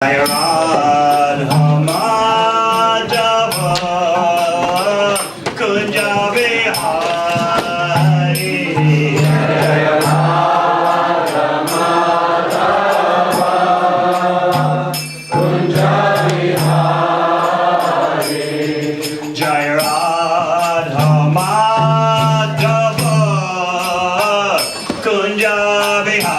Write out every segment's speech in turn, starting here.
Jai Radha Madhava Kunja Vihari Jai Radha Madhava Kunja Vihari Jai Radha Madhava Kunja Vihari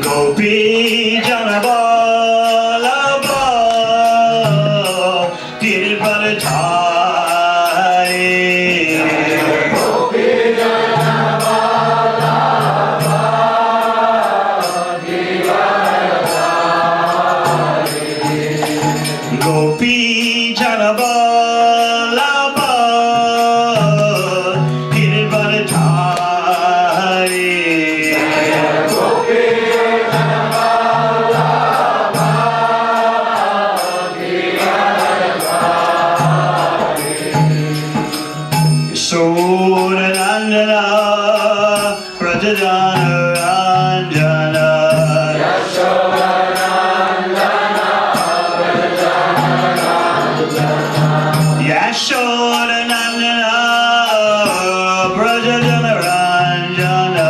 Gopi Janabalabha Girvardhari Gopi Janabalabha Girvardhari Gopi Janabalabha Girvardhari Sodanandana Prajadana Ranjana Yashodanandana Prajadana Ranjana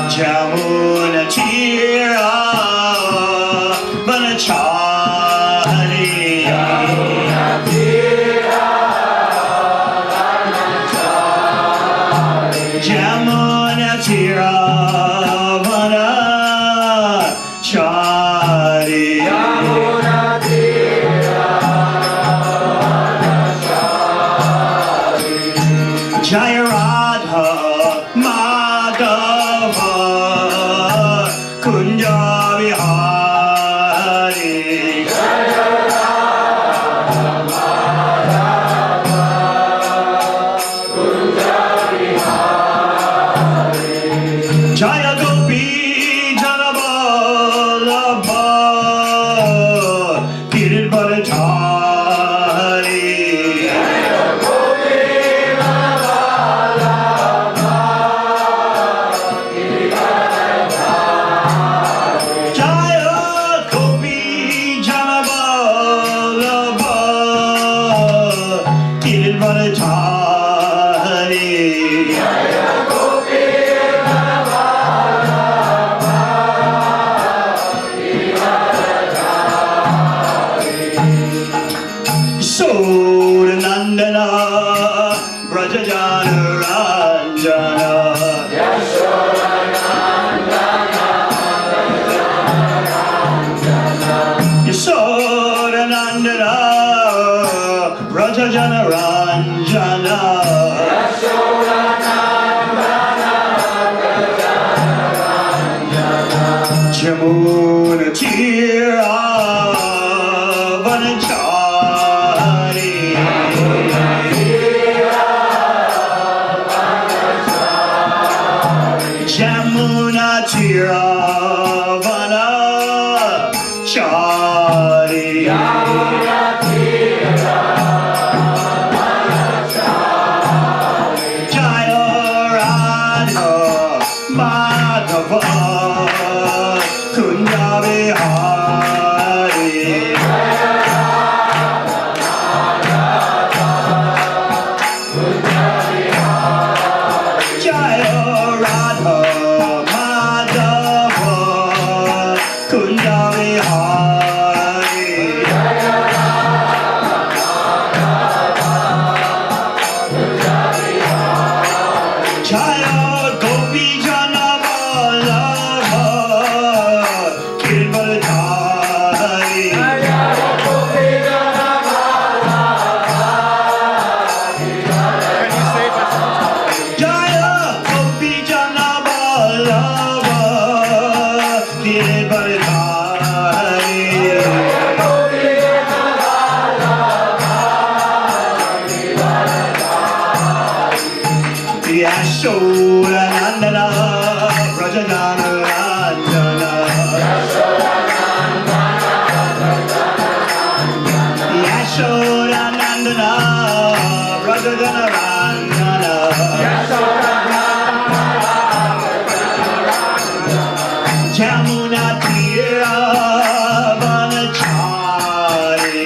Jamuna Tira Vanachari Jamuna Tira Vanachari Jaya Radha Madhava Kunja Vihari Jaya Gopi Janabalabha Girvardhari Jaya Gopi Janabalabha Girvardhari Sodanandana Brajajana Ranjana Sodanandana Brajajana Ranjana Jamuna Tira Vanachari Jamuna Tira Vanachari Jaya Radha Madhava Kunja Vihari Jaya Radha Madhava Kunja Vihari Jaya Gopi Janabalabha Girvardhari Jaya Gopi Janabalabha Girvardhari Yashodanandana Brajajana Ranjana Jamuna Tira Vanachari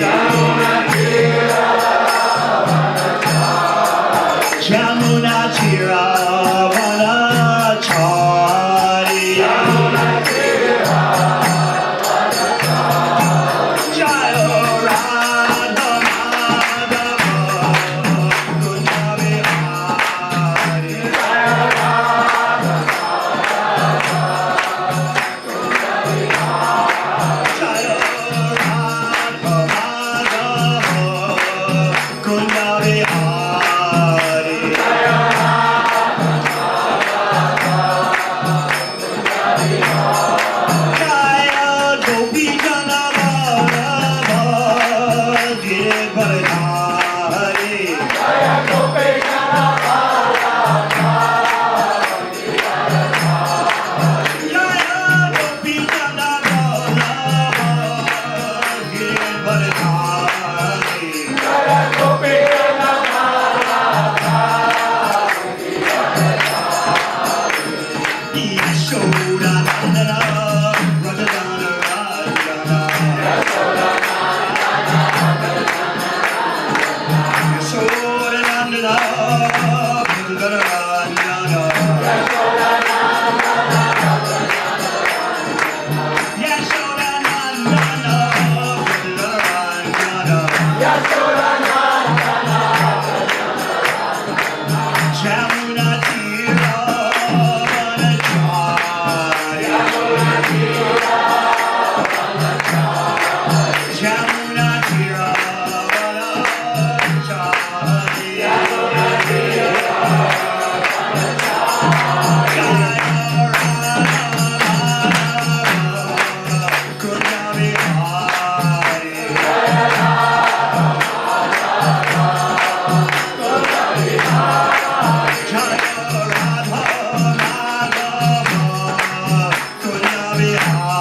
Jamuna Tira Vanachari Jaya Radha Madhava Kunja Vihari Jaya Radha Madhava Kunja Vihari Jaya Gopi Jana Vallabha Devamrita Jaya Gopi Jana Vallabha Yashoda Nandana Rajadana Rajana Yashoda Nandana Rajadana Rajana Yashoda Nandana Rajadana Rajana Jamuna Tira Vanachari Jamuna Tira Vanachari Jaya Radha Kunja Vihari Jaya Radha Madhava Kunja Vihari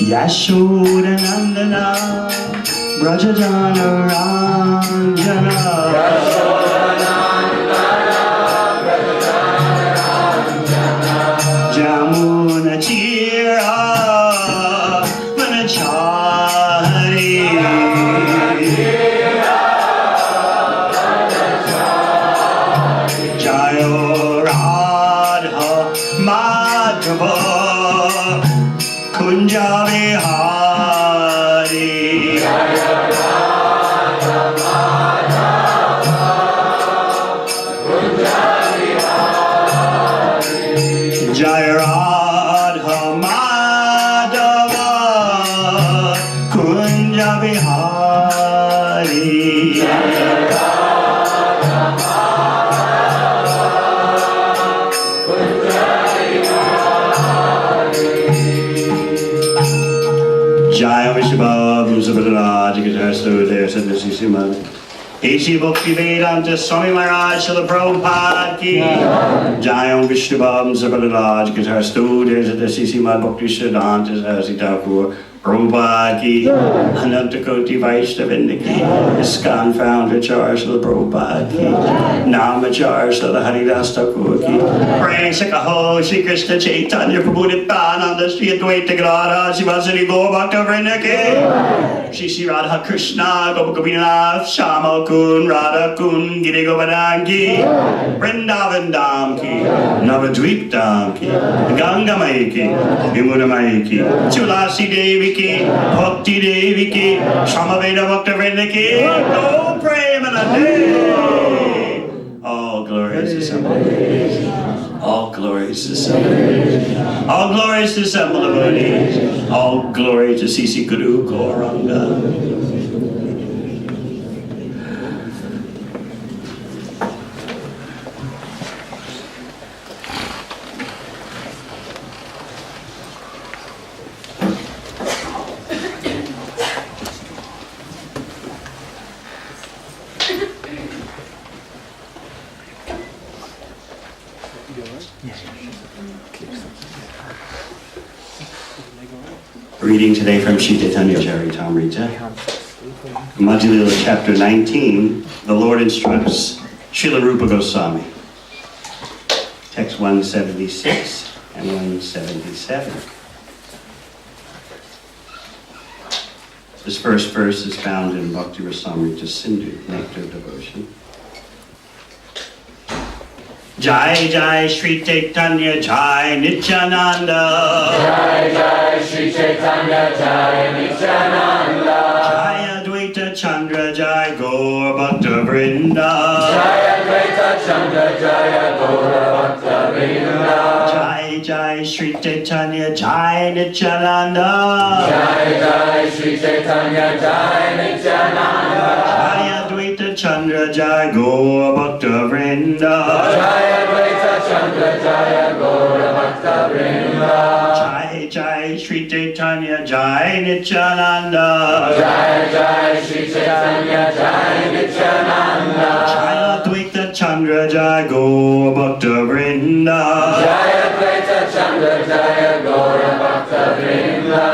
Yashodanandana Brajajana Ranjana Jamuna Chira Manachari Jayo Radha Madhava Kunjavi Hari Jaya Radha Madhava Kunjavi Hari Jaya Vishabham Sabhadaraj Gitastu Dev Sadhasi Simad Esi Bhakti Vedanta Swami Maharaj Srila Prabhupada Ki Jaya Vishabham Sabhadaraj Gitastu Dev Sadhasi Simad Bhakti Siddhanta Saraswati Thakur Prabhupada Ki Ananta Koti Vaishnavinda Ki ISKCON Founder Charge Srila Prabhupada Ki Namacharya Srila Haridas Thakur Ki Praise Kaho Shri Krishna Chaitanya Prabhu Nityananda Shri Advaita Gadadhara Sivasari Gaur Bhaktavrinda Ki Shri Shri Radha Krishna Gopakapinath Shama Kun Radha Kun Giri Govardhan Ki Vrindavan Dham Ki Navadvip Dham Ki Ganga Mai Ki Yamuna Mai Ki Tulasi Devi Ki Bhakti Devi Ki Samaveda Bhaktavrinda Ki Go Premanande. All glories to Swami. All glories to Swami. All glories to Sambalavani. All glory to Sisi Guru Gauranga. Reading today from Sri Chaitanya Devamrita, Madhya Lila, chapter 19. The Lord instructs Srila Rupa Goswami. Text 176 and 177. This first verse is found in Bhakti Rasamrita Sindhu, Nectar of Devotion. Jai Jai Sri Chaitanya Jai Nityananda. Jai Jai Sri Chaitanya Jai Nityananda. Jai Advaita Chandra Jai Gaur Bhakta Vrinda. Jai Advaita Chandra Jai Gaur Bhakta Vrinda. Jai Jai Sri Chaitanya Jai Nityananda. Jai Jai Sri Chaitanya Jai Nityananda. Jai Advaita Chandra Jai Gaur Bhakta Vrinda. Jai Advaita Chandra Jai Gaur Bhakta Vrinda. Jai Jai Sri Chaitanya Jai Nityananda. Jai Jai Sri Chaitanya Jai Nityananda. Jai Advaita Chandra Jai Gaur Bhakta Vrinda. Jai Advaita Chandra Jai Gaur Bhakta Vrinda.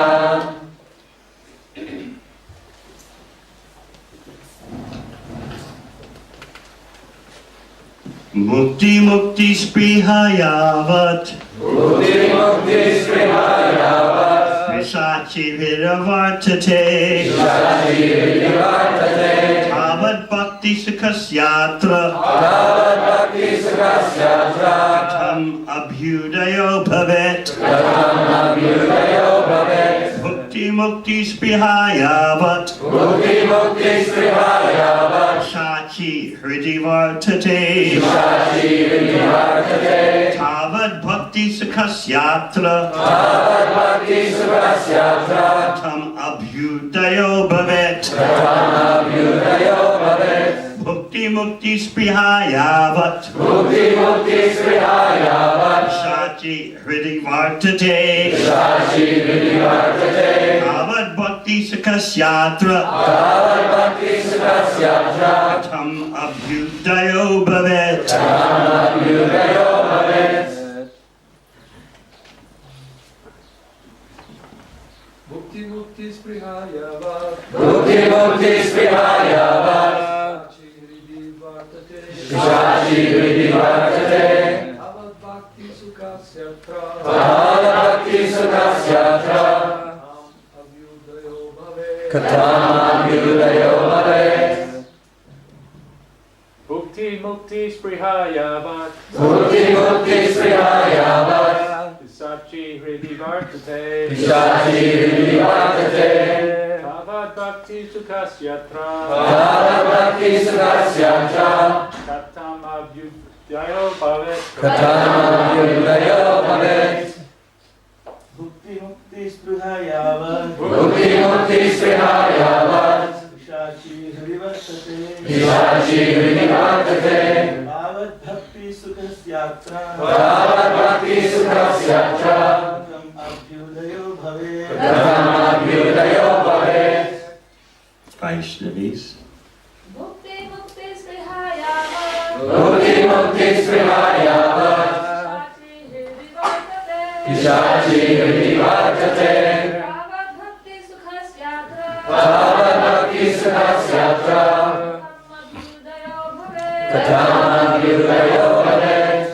Mukti Mukti Sprihayavat. Mukti Mukti Srihayavat. Visachi Viravartate. Visachi Viravartate. Tavat Bhakti bhakti sukhasyatra Tavat bhakti sukasyatra katham abhyudayo bhavet Katham abhyudayo bhavet bhukti mukti sprihayavat Bhukti mukti sprihayavat shachi hridi vartate Shachi vivartate tavat bhakti sukhasyatra Tavat bhakti sukasyatra katham abhyudayo bhavet Katham abhyudayo bhavet bhukti mukti sprihayavat Bhukti mukti sprihayavat shachi hridi vartate Shachi vivartate tavat bhakti sukhasyatra Tavat bhakti sukasyatra katham abhyudayo bhavet Katham abhyudayo bhavet Bhukti mukti sprihayavat Bhukti mukti sprihayavat Shachi vivartate Tavat bhakti sukasyatra Tavat bhakti sukasyatra Abhyudayo bhavet Katham abhyudayo bhavet Bhukti mukti sprihayavat Bhukti mukti sprihayavat Sachi hridi vartate Shachi vivartate Tavat bhakti sukasyatra Tavat bhakti sukasyatra Katham abhyudayo bhavet Katham abhyudayo bhavet Bhukti mukti sprihayavat Bhukti mukti sprihayavat Shachi hrivartate Shachi vivartate Tavat bhakti sukhasyatra Tavat bhakti sukasyatra Katham abhyudayo bhavet Katham abhyudayo bhavet Vaishnavis. Bhukti mukti sprihayavat Bhukti mukti sprihayavat Shachi vivartate Shachi vivartate Tavat bhakti sukhasyatra Tavat bhakti sukasyatra Katham abhyudayo bhavet Katham abhyudayo bhavet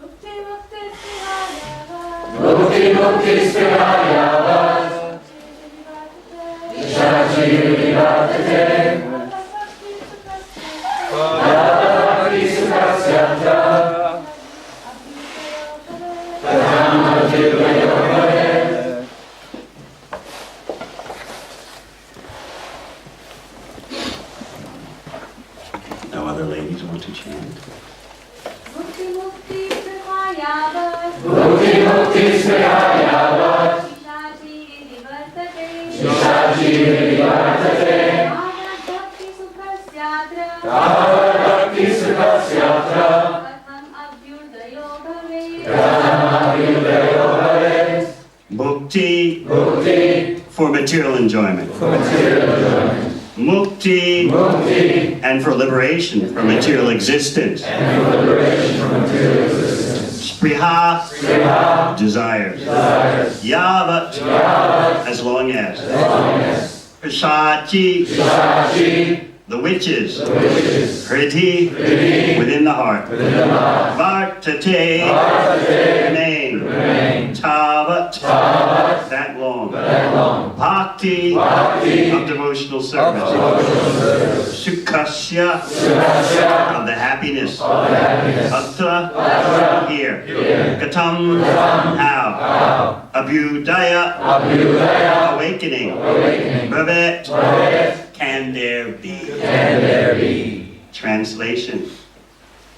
Bhukti mukti sprihayavat Bhukti mukti sprihayavat Shachi vivartate Tavat bhakti sukasyatra Katham abhyudayo bhavet No other ladies want to chant. Bhukti mukti sprihayavat Bhukti mukti sprihayavat Shachi vivartate Shachi vivartate Tavat bhakti sukhasyatra Tavat bhakti sukasyatra Katham abhyudayo bhavet Katham abhyudayo bhavet Bhukti Bhukti for material enjoyment. for material enjoyment Mukti Mukti and for liberation from material existence. and for liberation from material existence Spriha, Spriha desires. desires Yavat, Yavat as long as. long as Shachi, Shachi the witches. the witches Hriti, Hriti within the heart. within the heart Vartate, Vartate remain. remain Tavat, Tavat that long. that long Bhakti, Bhakti of devotional service. devotional service Sukasya, Sukasya of the happiness. of the happiness Atra, Atra, here. here. Katam, Katam, how. how. Abhyudaya, Abhyudaya awakening. awakening Bhavet, Bhavet can there be. can there be Translation.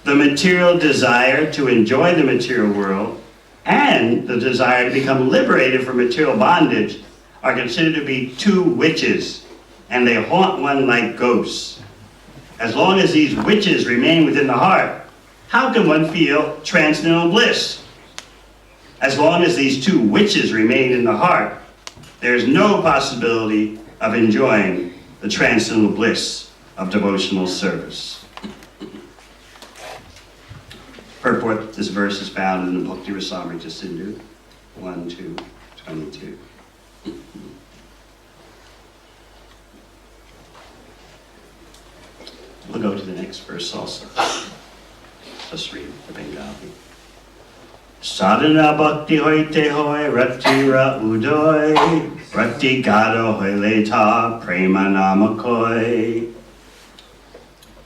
The material desire to enjoy the material world and the desire to become liberated from material bondage are considered to be two witches, and they haunt one like ghosts. As long as these witches remain within the heart, how can one feel transcendental bliss? As long as these two witches remain in the heart, there is no possibility of enjoying the transcendental bliss of devotional service. Purport: this verse is found in the Bhakti Rasamrita Sindhu 1:2-22. We'll go to the next verse also. Let's read the Bengali. Sadhana bhakti hoite hoy ratira udoy. Rati Gado Hoileta Prema Namakoi.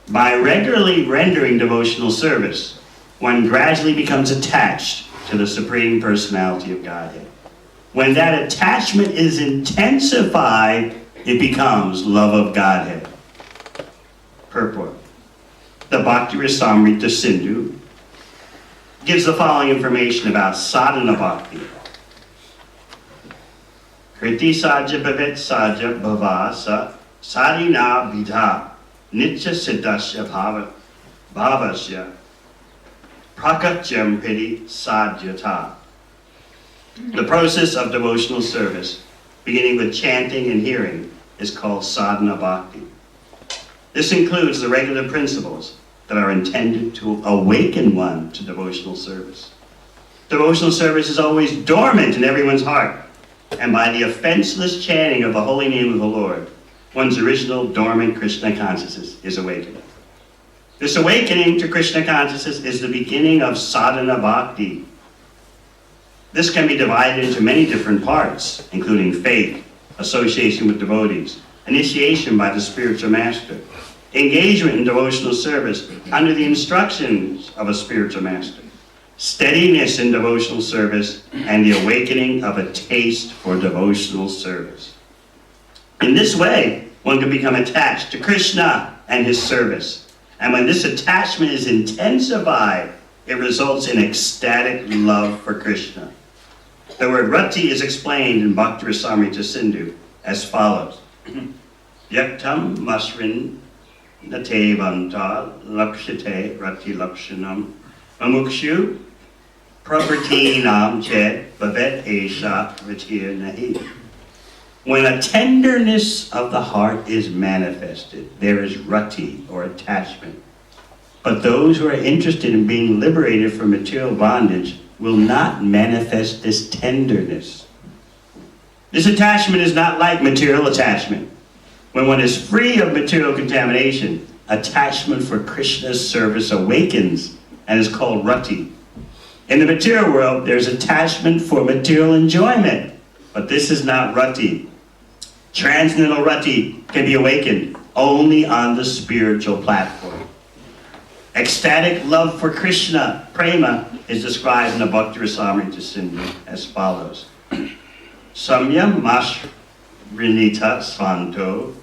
By regularly rendering devotional service, one gradually becomes attached to the Supreme Personality of Godhead. When that attachment is intensified, it becomes love of Godhead. Purport. The Bhakti Rasamrita Sindhu gives the following information about sadhana bhakti. Kriti Saja Bhavet Saja Bhavasa Sadhina Vidha Nitya Siddhasya Bhavasya Prakatyam Piti Sadhyata. The process of devotional service, beginning with chanting and hearing, is called sadhana bhakti. This includes the regular principles that are intended to awaken one to devotional service. Devotional service is always dormant in everyone's heart, and by the offenseless chanting of the holy name of the Lord, one's original dormant Krishna consciousness is awakened. This awakening to Krishna consciousness is the beginning of sadhana bhakti. This can be divided into many different parts, including faith, association with devotees, initiation by the spiritual master, engagement in devotional service under the instructions of a spiritual master, steadiness in devotional service, and the awakening of a taste for devotional service. In this way, one can become attached to Krishna and his service. And when this attachment is intensified, it results in ecstatic love for Krishna. The word rati is explained in Bhakti Rasamrita Sindhu as follows. Yaktam masrin natevanta lakshate rati lakshanam mamukshu prapratinam chet bhavet esha ratir nahi. When a tenderness of the heart is manifested, there is rati, or attachment. But those who are interested in being liberated from material bondage will not manifest this tenderness. This attachment is not like material attachment. When one is free of material contamination, attachment for Krishna's service awakens and is called rati. In the material world, there's attachment for material enjoyment, but this is not rati. Transcendental rati can be awakened only on the spiritual platform. Ecstatic love for Krishna, prema, is described in the Bhakti Rasamrita Sindhu as follows. Samyam mashrinita svanto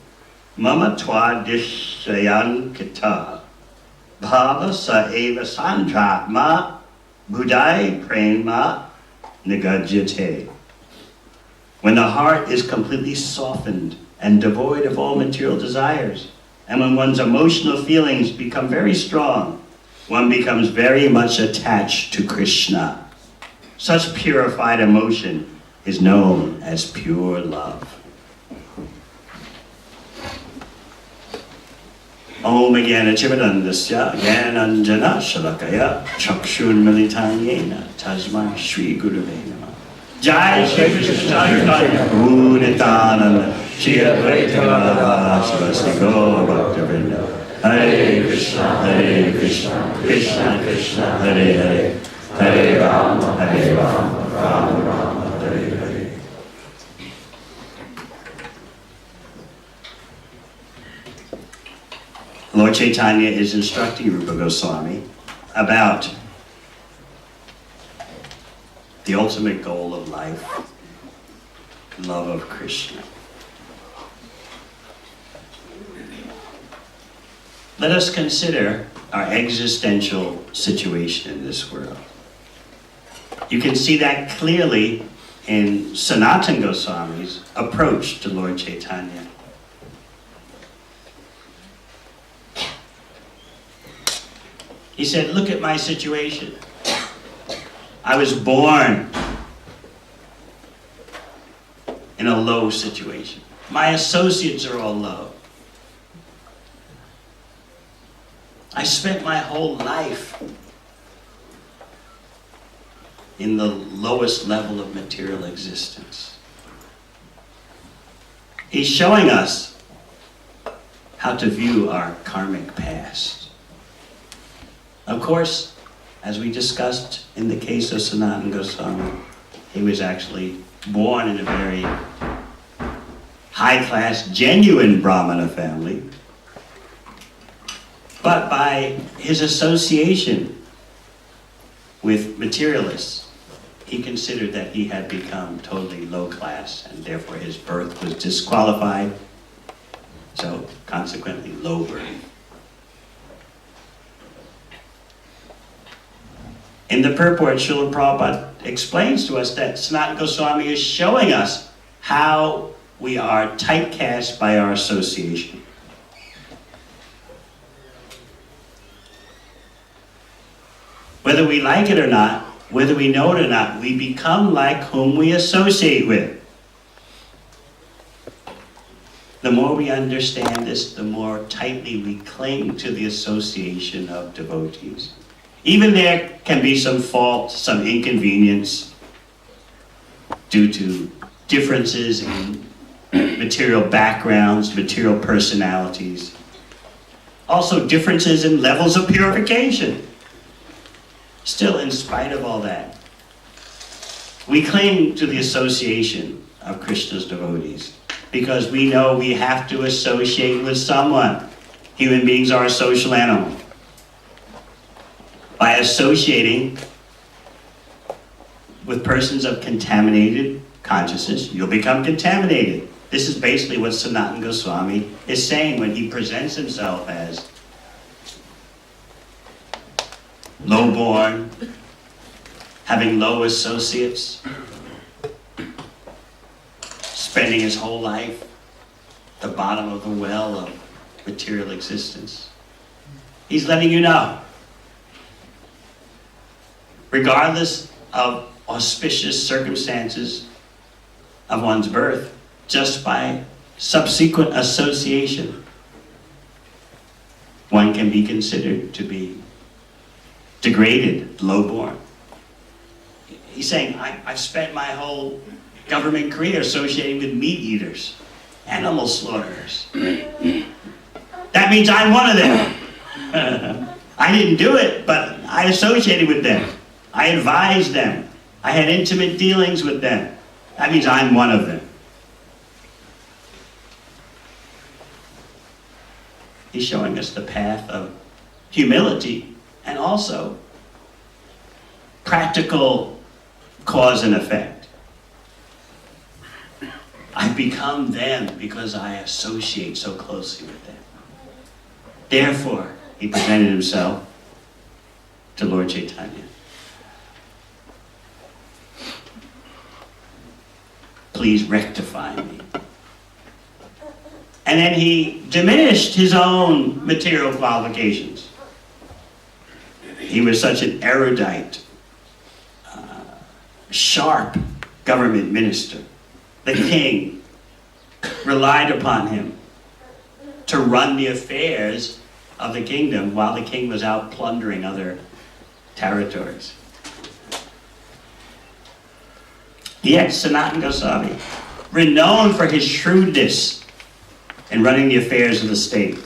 mama twa dishayan kita bhava sa eva sandratma buddhai prema nigajyate. When the heart is completely softened and devoid of all material desires, and when one's emotional feelings become very strong, one becomes very much attached to Krishna. Such purified emotion is known as pure love. Om Jnana Chivanandasya Jnananjana Shalakaya Chakshun Militanyena Tasma Shri Gurave Namah. Jai Shri Krishna Unitananda Shri Advaita Gadadhara Sivasri Gaura Bhaktivinoda. Hare Krishna, Krishna Krishna, Hare Hare, Hare Rama, Rama Rama, Hare Hare. Lord Chaitanya is instructing Rupa Goswami about the ultimate goal of life, love of Krishna. Let us consider our existential situation in this world. You can see that clearly in Sanatana Goswami's approach to Lord Chaitanya. He said, look at my situation. I was born in a low situation. My associates are all low. I spent my whole life in the lowest level of material existence. He's showing us how to view our karmic past. Of course, as we discussed in the case of Sanatana Goswami, he was actually born in a very high-class, genuine Brahmana family, but by his association with materialists, he considered that he had become totally low class, and therefore his birth was disqualified, so consequently low birth. In the purport, Srila Prabhupada explains to us that Sanatana Goswami is showing us how we are typecast by our association. Whether we like it or not, whether we know it or not, we become like whom we associate with. The more we understand this, the more tightly we cling to the association of devotees. Even there can be some fault, some inconvenience due to differences in material backgrounds, material personalities. Also differences in levels of purification. Still, in spite of all that, we cling to the association of Krishna's devotees because we know we have to associate with someone. Human beings are a social animal. By associating with persons of contaminated consciousness, you'll become contaminated. This is basically what Sanatana Goswami is saying when he presents himself as low-born, having low associates, spending his whole life at the bottom of the well of material existence. He's letting you know, regardless of auspicious circumstances of one's birth, just by subsequent association, one can be considered to be degraded, low-born. He's saying, I've spent my whole government career associating with meat eaters, animal slaughterers. That means I'm one of them. I didn't do it, but I associated with them. I advised them. I had intimate dealings with them. That means I'm one of them. He's showing us the path of humility and also practical cause and effect. I've become them because I associate so closely with them. Therefore, he presented himself to Lord Chaitanya. Please rectify me. And then he diminished his own material qualifications. He was such an erudite, sharp government minister. The king relied upon him to run the affairs of the kingdom while the king was out plundering other territories. Yet Sanatana Goswami, renowned for his shrewdness in running the affairs of the state,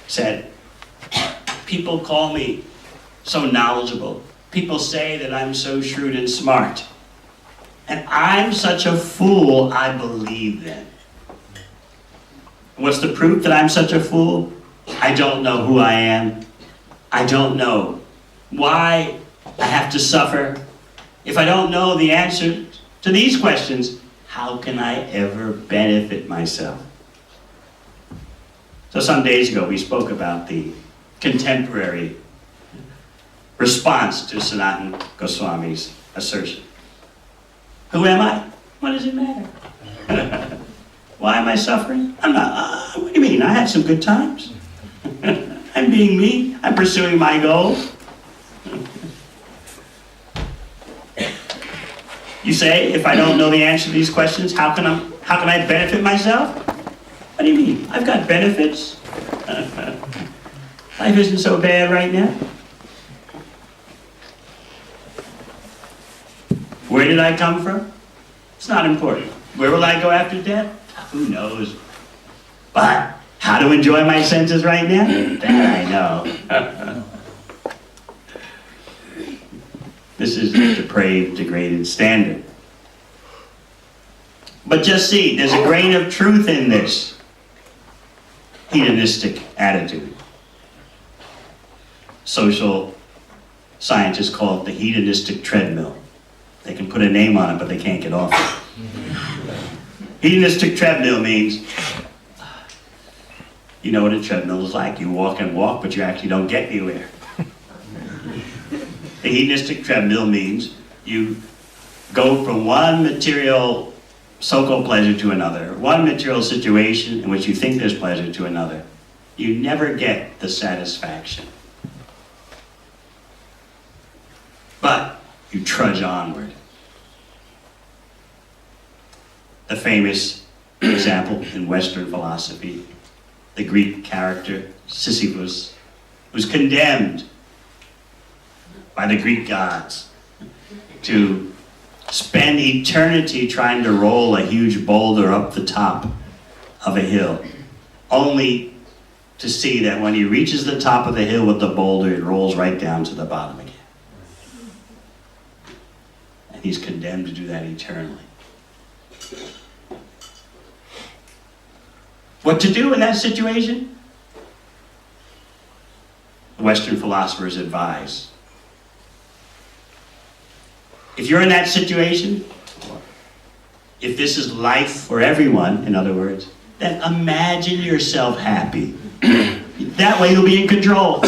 said, people call me so knowledgeable. People say that I'm so shrewd and smart. And I'm such a fool, I believe them. What's the proof that I'm such a fool? I don't know who I am. I don't know why I have to suffer. If I don't know the answer to these questions, how can I ever benefit myself? So some days ago we spoke about the contemporary response to Sanatana Goswami's assertion. Who am I? What does it matter? Why am I suffering? I'm not, what do you mean? I had some good times. I'm being me. I'm pursuing my goals. You say, if I don't know the answer to these questions, how can I benefit myself? What do you mean? I've got benefits. Life isn't so bad right now. Where did I come from? It's not important. Where will I go after death? Who knows? But how to enjoy my senses right now? That I know. This is the depraved, degraded standard. But just see, there's a grain of truth in this hedonistic attitude. Social scientists call it the hedonistic treadmill. They can put a name on it, but they can't get off it. Hedonistic treadmill means, you know what a treadmill is like. You walk and walk, but you actually don't get anywhere. The hedonistic treadmill means you go from one material so-called pleasure to another, one material situation in which you think there's pleasure to another. You never get the satisfaction. But you trudge onward. The famous example in Western philosophy, the Greek character Sisyphus was condemned by the Greek gods to spend eternity trying to roll a huge boulder up the top of a hill, only to see that when he reaches the top of the hill with the boulder, it rolls right down to the bottom again. And he's condemned to do that eternally. What to do in that situation? Western philosophers advise. If you're in that situation, if this is life for everyone, in other words, then imagine yourself happy. That way you'll be in control.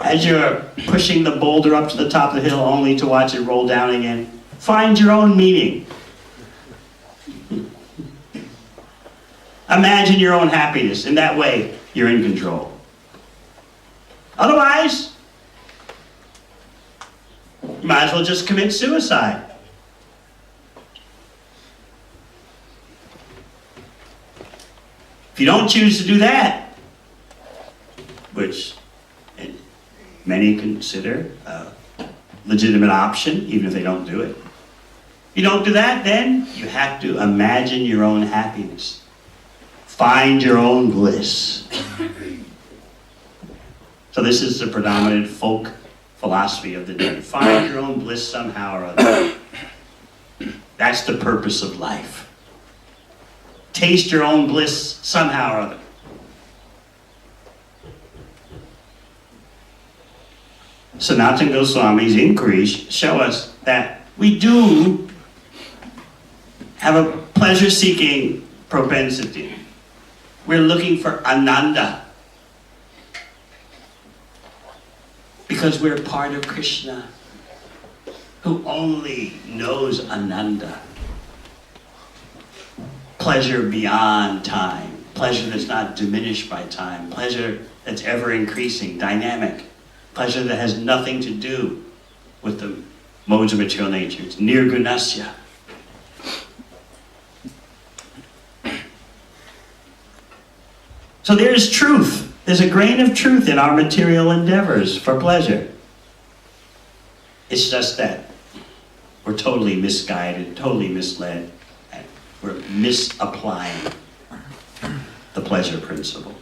As you're pushing the boulder up to the top of the hill only to watch it roll down again, find your own meaning. Imagine your own happiness. In that way, you're in control. Otherwise, you might as well just commit suicide. If you don't choose to do that, which many consider a legitimate option, even if they don't do it. If you don't do that, then you have to imagine your own happiness. Find your own bliss. So this is the predominant folk philosophy of the day. Find your own bliss somehow or other. That's the purpose of life. Taste your own bliss somehow or other. Sanatana Goswami's inquiries show us that we do have a pleasure-seeking propensity. We're looking for Ananda because we're part of Krishna, who only knows Ananda. Pleasure beyond time, pleasure that's not diminished by time, pleasure that's ever increasing, dynamic, pleasure that has nothing to do with the modes of material nature. It's nirgunasya. So there's truth. There's a grain of truth in our material endeavors for pleasure. It's just that we're totally misguided, totally misled, and we're misapplying the pleasure principle.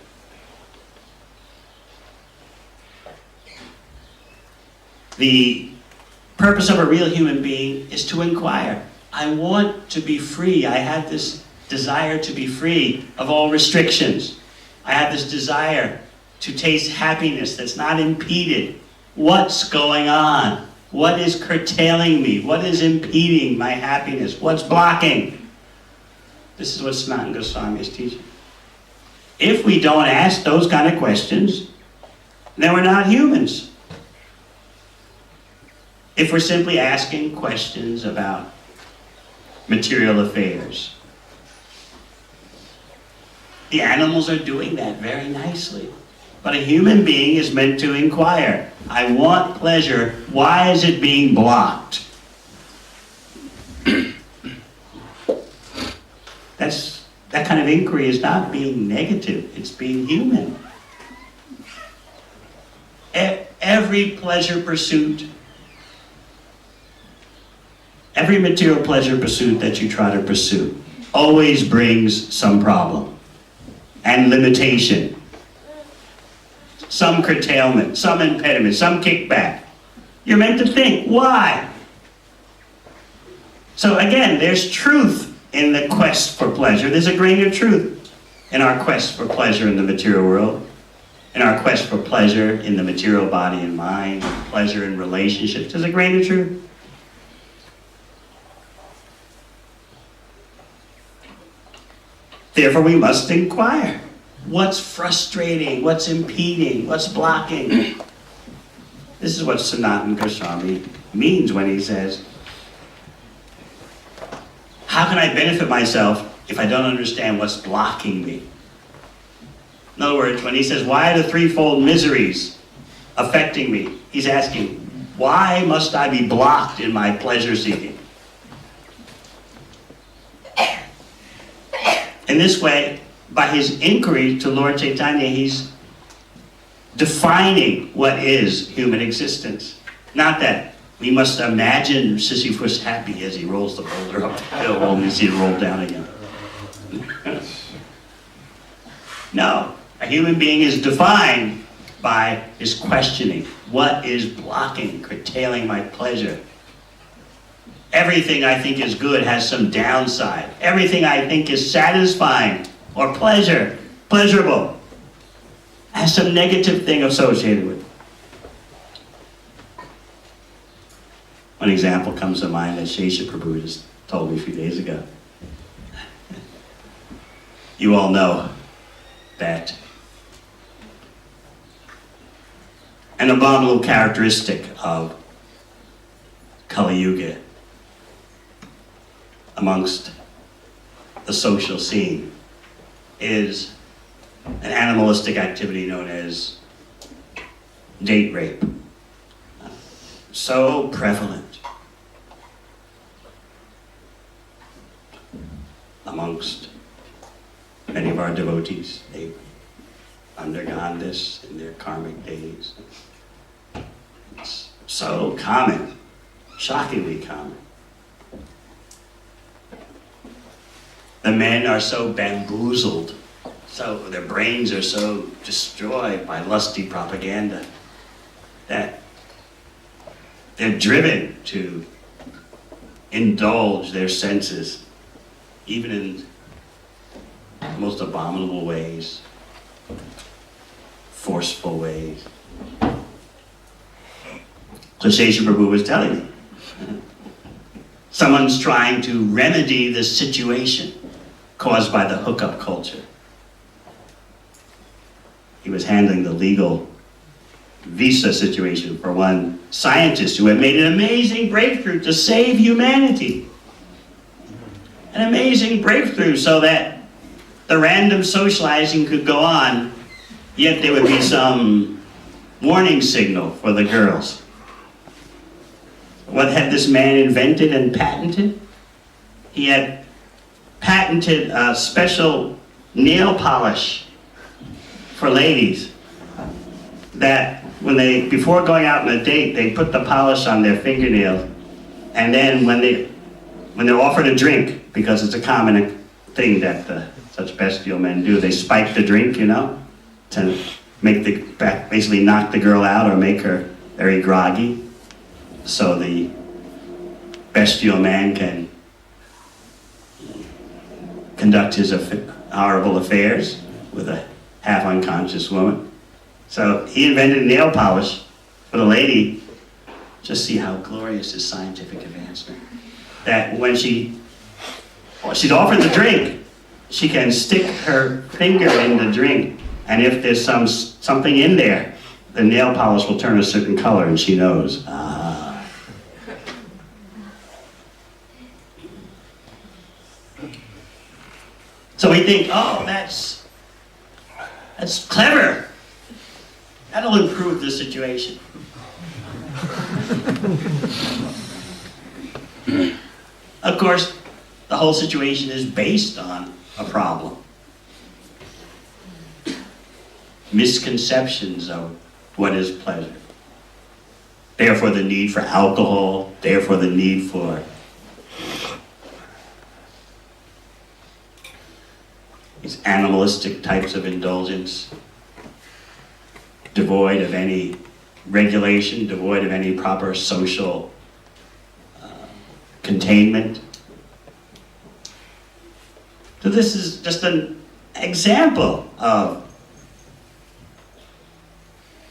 The purpose of a real human being is to inquire. I want to be free. I have this desire to be free of all restrictions. I have this desire to taste happiness that's not impeded. What's going on? What is curtailing me? What is impeding my happiness? What's blocking? This is what Sanatana Goswami is teaching. If we don't ask those kind of questions, then we're not humans. If we're simply asking questions about material affairs, the animals are doing that very nicely. But a human being is meant to inquire. I want pleasure. Why is it being blocked? That kind of inquiry is not being negative. It's being human. Every pleasure pursuit, every material pleasure pursuit that you try to pursue always brings some problem and limitation, some curtailment, some impediment, some kickback. You're meant to think, why? So again, there's truth in the quest for pleasure. There's a grain of truth in our quest for pleasure in the material world, in our quest for pleasure in the material body and mind, pleasure in relationships. There's a grain of truth. Therefore, we must inquire. What's frustrating? What's impeding? What's blocking? This is what Sanatana Goswami means when he says, how can I benefit myself if I don't understand what's blocking me? In other words, when he says, why are the threefold miseries affecting me? He's asking, why must I be blocked in my pleasure seeking? In this way, by his inquiry to Lord Chaitanya, he's defining what is human existence. Not that we must imagine Sisyphus happy as he rolls the boulder up the hill only to see it roll down again. No, a human being is defined by his questioning. What is blocking, curtailing my pleasure? Everything I think is good has some downside. Everything I think is satisfying or pleasurable, has some negative thing associated with it. One example comes to mind that Shesha Prabhu just told me a few days ago. You all know that an abominable characteristic of Kali Yuga amongst the social scene is an animalistic activity known as date rape. So prevalent amongst many of our devotees. They've undergone this in their karmic days. It's so common, shockingly common. The men are so bamboozled, so their brains are so destroyed by lusty propaganda that they're driven to indulge their senses, even in the most abominable ways, forceful ways. So Shesha Prabhu was telling me, someone's trying to remedy this situation caused by the hookup culture. He was handling the legal visa situation for one scientist who had made an amazing breakthrough to save humanity. An amazing breakthrough so that the random socializing could go on, yet there would be some warning signal for the girls. What had this man invented and patented? He had patented a special nail polish for ladies that when they, before going out on a date, they put the polish on their fingernails, and then when they're offered a drink, because it's a common thing that such bestial men do, they spike the drink, you know, to make basically knock the girl out or make her very groggy, so the bestial man can conduct his horrible affairs with a half-unconscious woman. So he invented nail polish for the lady. Just see how glorious is scientific advancement. That when she's offered the drink, she can stick her finger in the drink, and if there's something in there, the nail polish will turn a certain color, and she knows. So we think, oh, that's clever. That'll improve the situation. Of course, the whole situation is based on a problem. Misconceptions of what is pleasure. Therefore the need for alcohol, therefore the need for these animalistic types of indulgence, devoid of any regulation, devoid of any proper social containment. So this is just an example of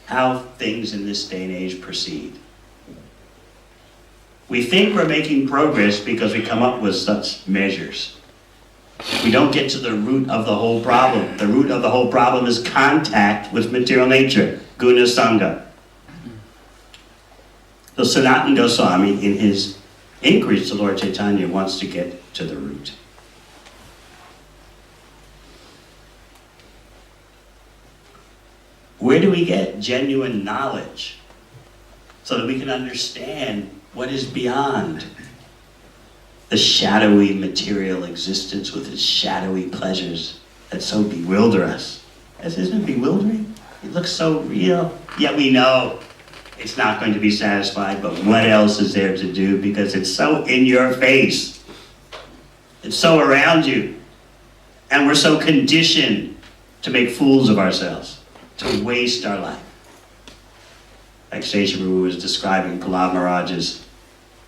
how things in this day and age proceed. We think we're making progress because we come up with such measures. We don't get to the root of the whole problem. The root of the whole problem is contact with material nature, guna sangha. So Sanatana Goswami, in his inquiries to Lord Chaitanya, wants to get to the root. Where do we get genuine knowledge so that we can understand what is beyond the shadowy material existence with its shadowy pleasures that so bewilder us? Isn't it bewildering? It looks so real, yet we know it's not going to be satisfied, but what else is there to do because it's so in your face. It's so around you. And we're so conditioned to make fools of ourselves, to waste our life. Like Sesharu was describing Prahlad Maharaj's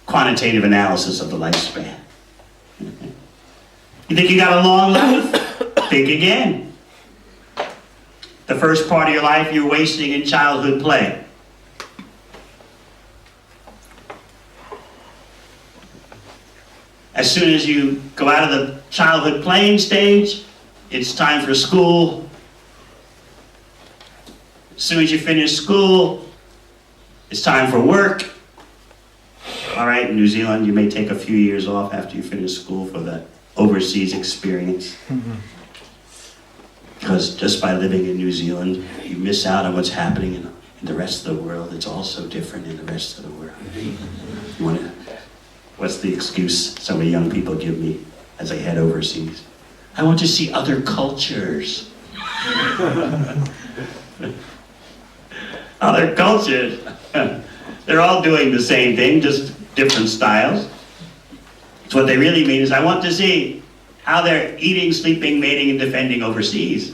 quantitative analysis of the lifespan. You think you got a long life? Think again. The first part of your life you're wasting in childhood play. As soon as you go out of the childhood playing stage, it's time for school. As soon as you finish school, it's time for work. All right, in New Zealand, you may take a few years off after you finish school for that overseas experience. Because just by living in New Zealand, you miss out on what's happening in the rest of the world. It's all so different in the rest of the world. What's the excuse so many young people give me as they head overseas? I want to see other cultures. Other cultures. They're all doing the same thing, just different styles. So what they really mean is I want to see how they're eating, sleeping, mating, and defending overseas.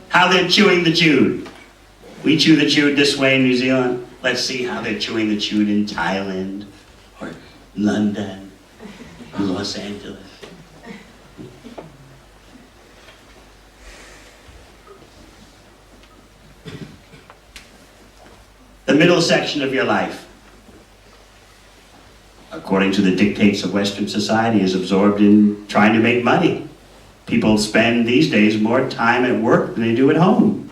How they're chewing the chewed. We chew the chewed this way in New Zealand. Let's see how they're chewing the chewed in Thailand, or London, Los Angeles. The middle section of your life, according to the dictates of Western society, is absorbed in trying to make money. People spend these days more time at work than they do at home.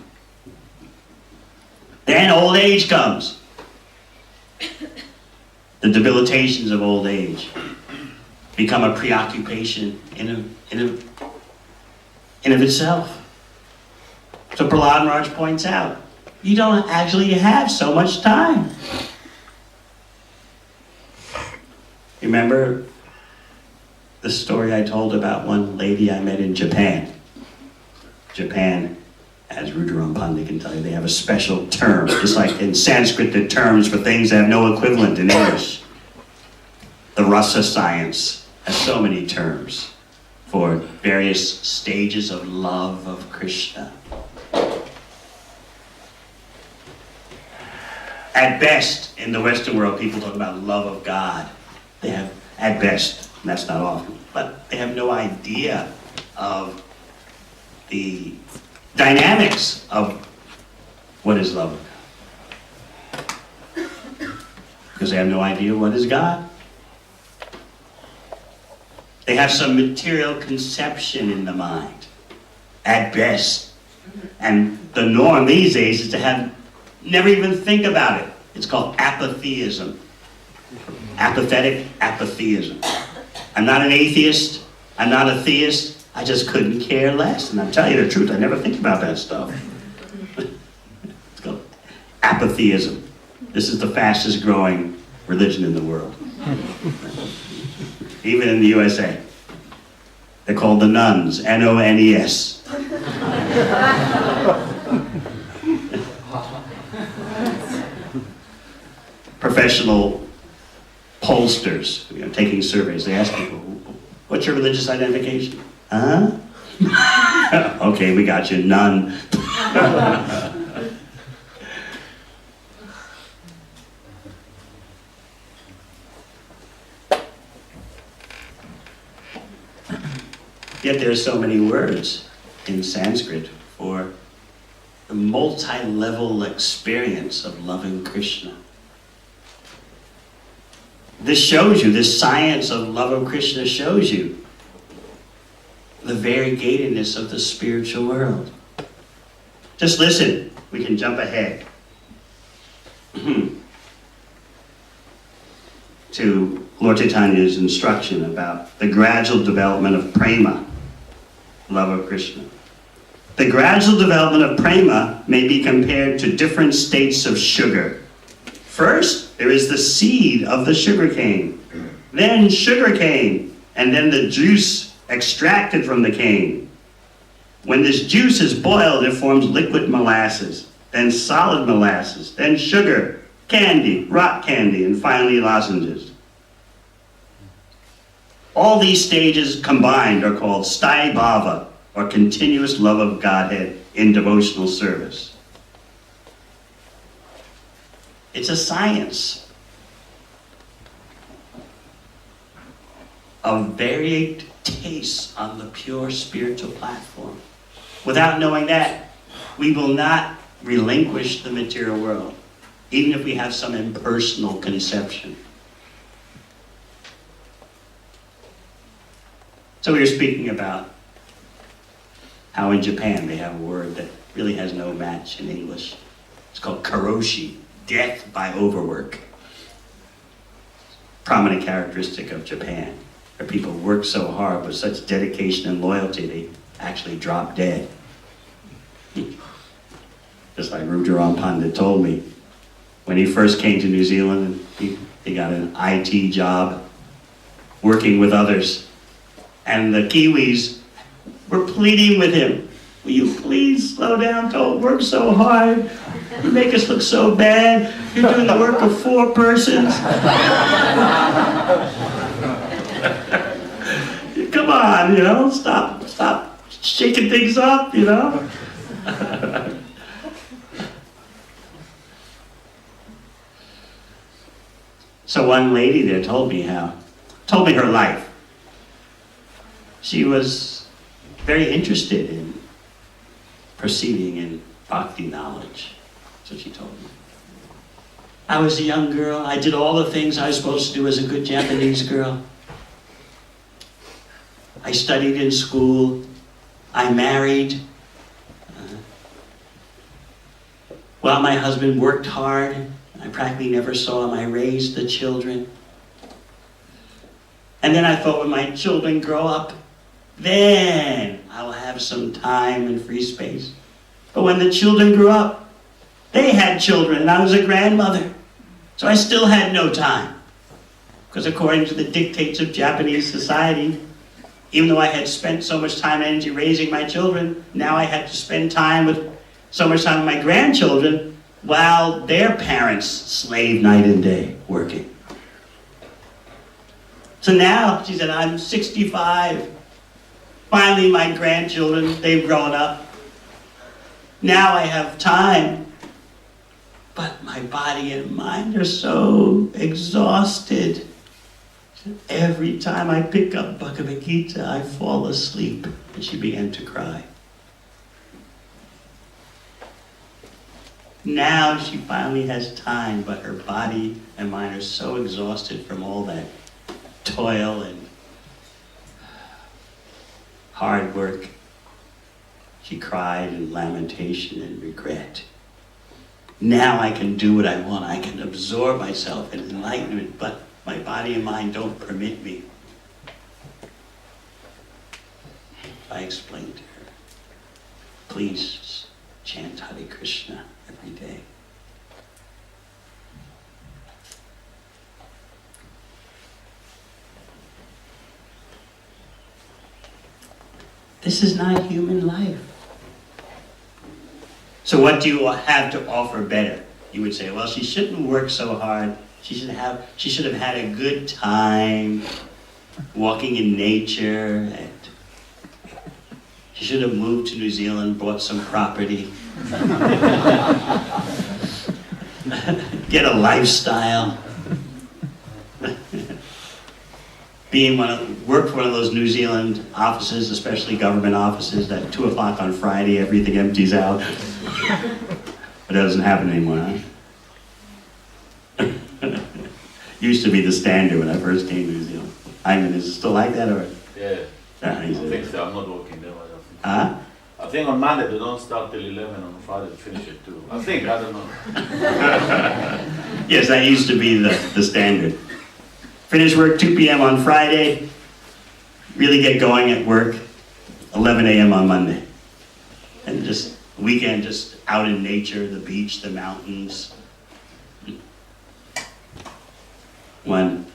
Then old age comes. The debilitations of old age become a preoccupation in of itself. So Prahlad Maharaj points out, you don't actually have so much time. Remember the story I told about one lady I met in Japan? Japan, as Rudaram Pandit can tell you, they have a special term. Just like in Sanskrit, the terms for things that have no equivalent in English. The Rasa science has so many terms for various stages of love of Krishna. At best, in the Western world, people talk about love of God. They have, at best, and that's not often, but they have no idea of the dynamics of what is love of God. Because they have no idea what is God. They have some material conception in the mind, at best. And the norm these days is to have never even think about it. It's called apatheism. Apathetic apatheism. I'm not an atheist. I'm not a theist. I just couldn't care less. And I'll tell you the truth, I never think about that stuff. It's called apatheism. This is the fastest growing religion in the world. Even in the USA. They're called the nuns, N-O-N-E-S. Professional pollsters, taking surveys. They ask people, what's your religious identification? Huh? Okay, we got you, none. Yet there are so many words in Sanskrit for the multi-level experience of loving Krishna. This shows you, this science of love of Krishna shows you the variegatedness of the spiritual world. Just listen, we can jump ahead to Lord Chaitanya's instruction about the gradual development of prema, love of Krishna. The gradual development of prema may be compared to different states of sugar. First, there is the seed of the sugar cane, then sugar cane, and then the juice extracted from the cane. When this juice is boiled, it forms liquid molasses, then solid molasses, then sugar, candy, rock candy, and finally lozenges. All these stages combined are called sthaya bhava, or continuous love of Godhead in devotional service. It's a science of varied tastes on the pure spiritual platform. Without knowing that, we will not relinquish the material world, even if we have some impersonal conception. So we were speaking about how in Japan they have a word that really has no match in English. It's called karoshi, death by overwork. Prominent characteristic of Japan, where people work so hard with such dedication and loyalty, they actually drop dead. Just like Rudraram Pandit told me, when he first came to New Zealand, he got an IT job working with others. And the Kiwis were pleading with him, will you please slow down, don't work so hard. You make us look so bad. You're doing the work of 4 persons. Come on, you know, stop shaking things up, you know. So one lady there told me her life. She was very interested in proceeding in bhakti knowledge. That's what she told me. I was a young girl. I did all the things I was supposed to do as a good Japanese girl. I studied in school. I married. While my husband worked hard, I practically never saw him. I raised the children. And then I thought, when my children grow up, then I'll have some time and free space. But when the children grew up, they had children, and I was a grandmother. So I still had no time. Because according to the dictates of Japanese society, even though I had spent so much time and energy raising my children, now I had to spend so much time with my grandchildren while their parents slaved night and day working. So now, she said, I'm 65. Finally, my grandchildren, they've grown up. Now I have time. But my body and mind are so exhausted. Every time I pick up Bhagavad Gita, I fall asleep. And she began to cry. Now she finally has time, but her body and mind are so exhausted from all that toil and hard work. She cried in lamentation and regret. Now I can do what I want. I can absorb myself in enlightenment, but my body and mind don't permit me. I explained to her, please chant Hare Krishna every day. This is not human life. So what do you have to offer better? You would say, well, she shouldn't work so hard. She should have had a good time walking in nature. And she should have moved to New Zealand, bought some property. Get a lifestyle. worked for one of those New Zealand offices, especially government offices, that 2 o'clock on Friday, everything empties out. But that doesn't happen anymore, huh? Used to be the standard when I first came to New Zealand. I mean, is it still like that, or? Yeah. Yeah, I think so. I'm not working there. I don't think. Huh? I think on Monday they don't start till 11, on Friday they finish at 2. I think, I don't know. Yes, that used to be the standard. Finish work 2 p.m. on Friday, really get going at work 11 a.m. on Monday. And just weekend, just out in nature, the beach, the mountains. One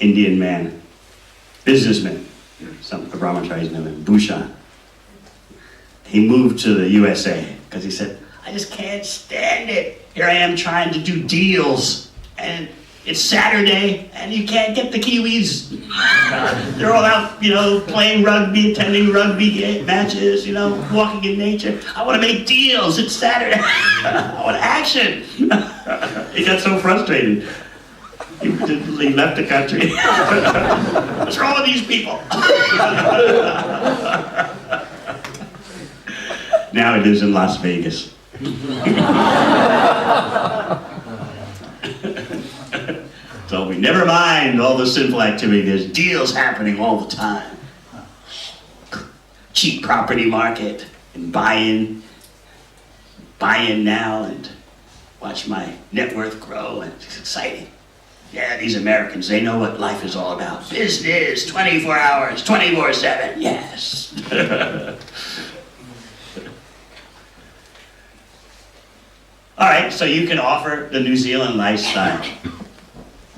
Indian man, businessman, some brahmacharis know him, Bhushan. He moved to the USA because he said, I just can't stand it. Here I am trying to do deals, and it's Saturday, and you can't get the Kiwis. They're all out, playing rugby, attending rugby matches, walking in nature. I want to make deals. It's Saturday. I want action. He got so frustrated. He left the country. What's wrong with these people? Now he lives in Las Vegas. So we never mind all the sinful activity. There's deals happening all the time. Cheap property market, and buy in now and watch my net worth grow, and it's exciting. Yeah, these Americans, they know what life is all about. Business, 24 hours, 24/7, yes. All right, so you can offer the New Zealand lifestyle.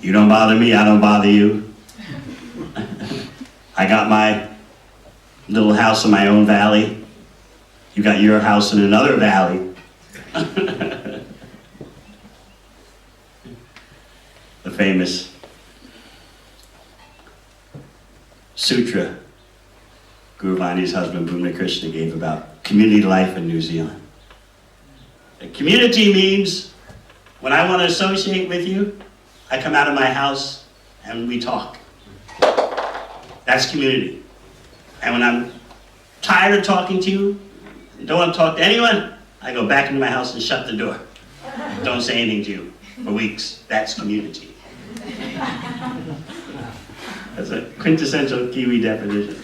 You don't bother me, I don't bother you. I got my little house in my own valley. You got your house in another valley. The famous sutra Guru Vani's husband, Bhumna Krishna, gave about community life in New Zealand. A community means when I want to associate with you, I come out of my house and we talk. That's community. And when I'm tired of talking to you, and don't want to talk to anyone, I go back into my house and shut the door. Don't say anything to you for weeks. That's community. That's a quintessential Kiwi definition.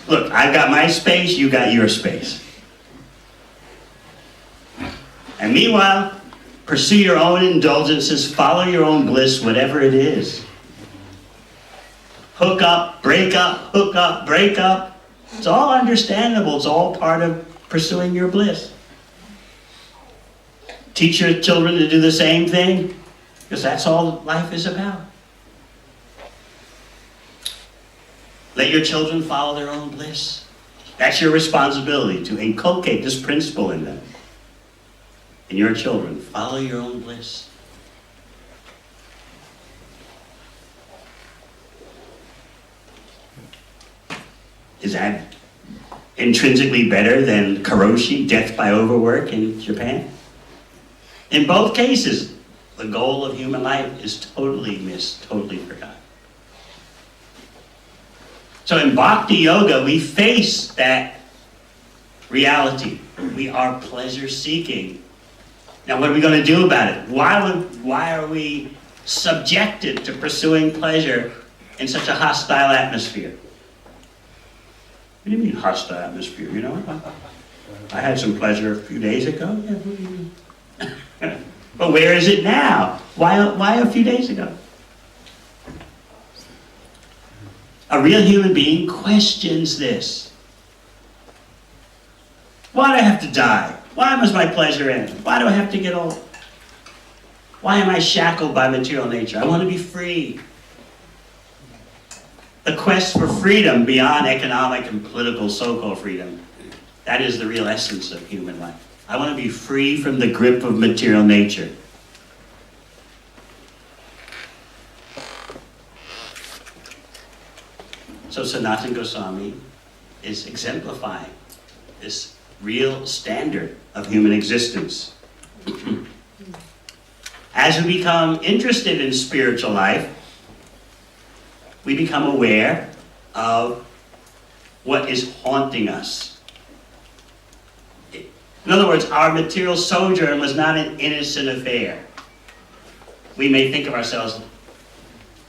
Look, I've got my space, you got your space. And meanwhile, pursue your own indulgences, follow your own bliss, whatever it is. Hook up, break up, hook up, break up. It's all understandable. It's all part of pursuing your bliss. Teach your children to do the same thing, because that's all life is about. Let your children follow their own bliss. That's your responsibility, to inculcate this principle in them. And your children, follow your own bliss. Is that intrinsically better than karoshi, death by overwork in Japan? In both cases, the goal of human life is totally missed, totally forgotten. So in Bhakti Yoga, we face that reality. We are pleasure-seeking. Now, what are we going to do about it? Why are we subjected to pursuing pleasure in such a hostile atmosphere? What do you mean hostile atmosphere? I had some pleasure a few days ago. Yeah, what do you mean? But where is it now? Why a few days ago? A real human being questions this. Why do I have to die? Why must my pleasure end? Why do I have to get old? Why am I shackled by material nature? I want to be free. The quest for freedom beyond economic and political so-called freedom, that is the real essence of human life. I want to be free from the grip of material nature. So Sanatana Goswami is exemplifying this real standard of human existence. As we become interested in spiritual life, we become aware of what is haunting us. In other words, our material sojourn was not an innocent affair. We may think of ourselves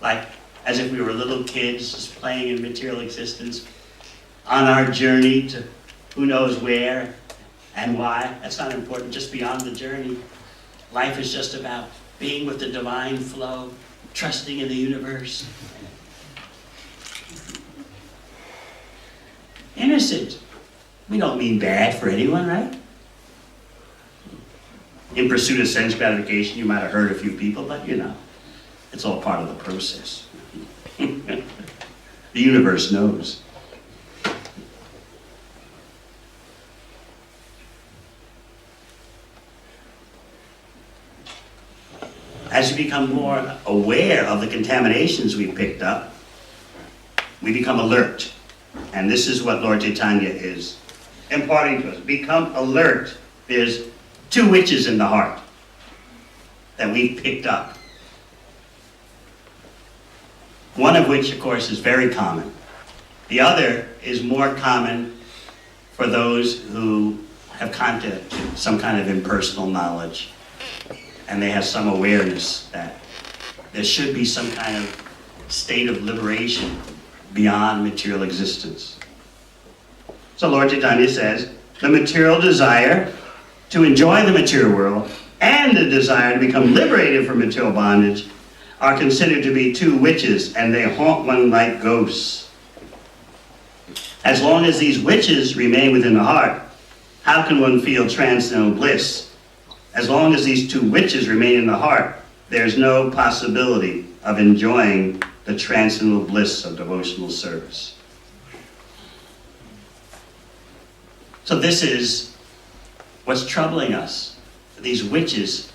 like as if we were little kids just playing in material existence on our journey to who knows where and why. That's not important. Just beyond the journey, life is just about being with the divine flow, trusting in the universe. Innocent. We don't mean bad for anyone, right? In pursuit of sense gratification, you might have hurt a few people, but you know, it's all part of the process. The universe knows. As you become more aware of the contaminations we picked up, we become alert. And this is what Lord Chaitanya is imparting to us. Become alert. There's two witches in the heart that we've picked up. One of which, of course, is very common. The other is more common for those who have contact, some kind of impersonal knowledge, and they have some awareness that there should be some kind of state of liberation beyond material existence. So Lord Chaitanya says, the material desire to enjoy the material world and the desire to become liberated from material bondage are considered to be two witches, and they haunt one like ghosts. As long as these witches remain within the heart, how can one feel transcendental bliss? As long as these two witches remain in the heart, there's no possibility of enjoying the transcendental bliss of devotional service. So this is what's troubling us. These witches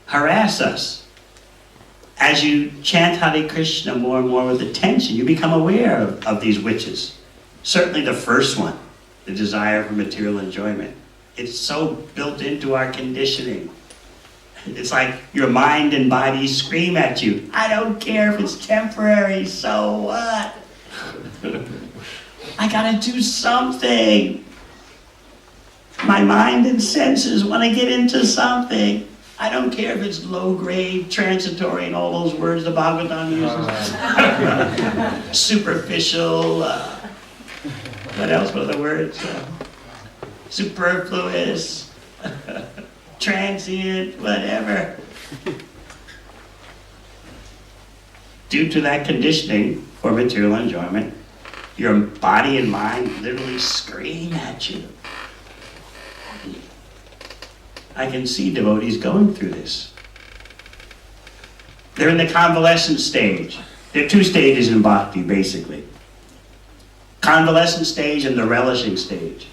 harass us. As you chant Hare Krishna more and more with attention, you become aware of these witches. Certainly the first one, the desire for material enjoyment. It's so built into our conditioning. It's like your mind and body scream at you, I don't care if it's temporary, so what? I gotta do something. My mind and senses want to get into something. I don't care if it's low grade, transitory, and all those words the Bhagavatam uses. Superficial, what else were the words? Superfluous, transient, whatever. Due to that conditioning for material enjoyment, your body and mind literally scream at you. I can see devotees going through this. They're in the convalescent stage. There are two stages in bhakti, basically. Convalescent stage and the relishing stage.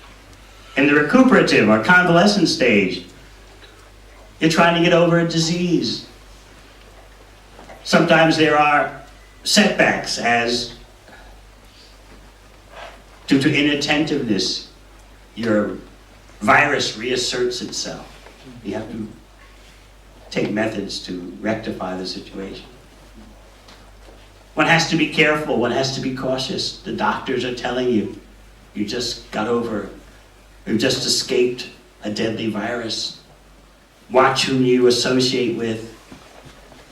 In the recuperative or convalescent stage, you're trying to get over a disease. Sometimes there are setbacks as due to inattentiveness, your virus reasserts itself. You have to take methods to rectify the situation. One has to be careful, one has to be cautious. The doctors are telling you, you just got over, you've just escaped a deadly virus. Watch whom you associate with.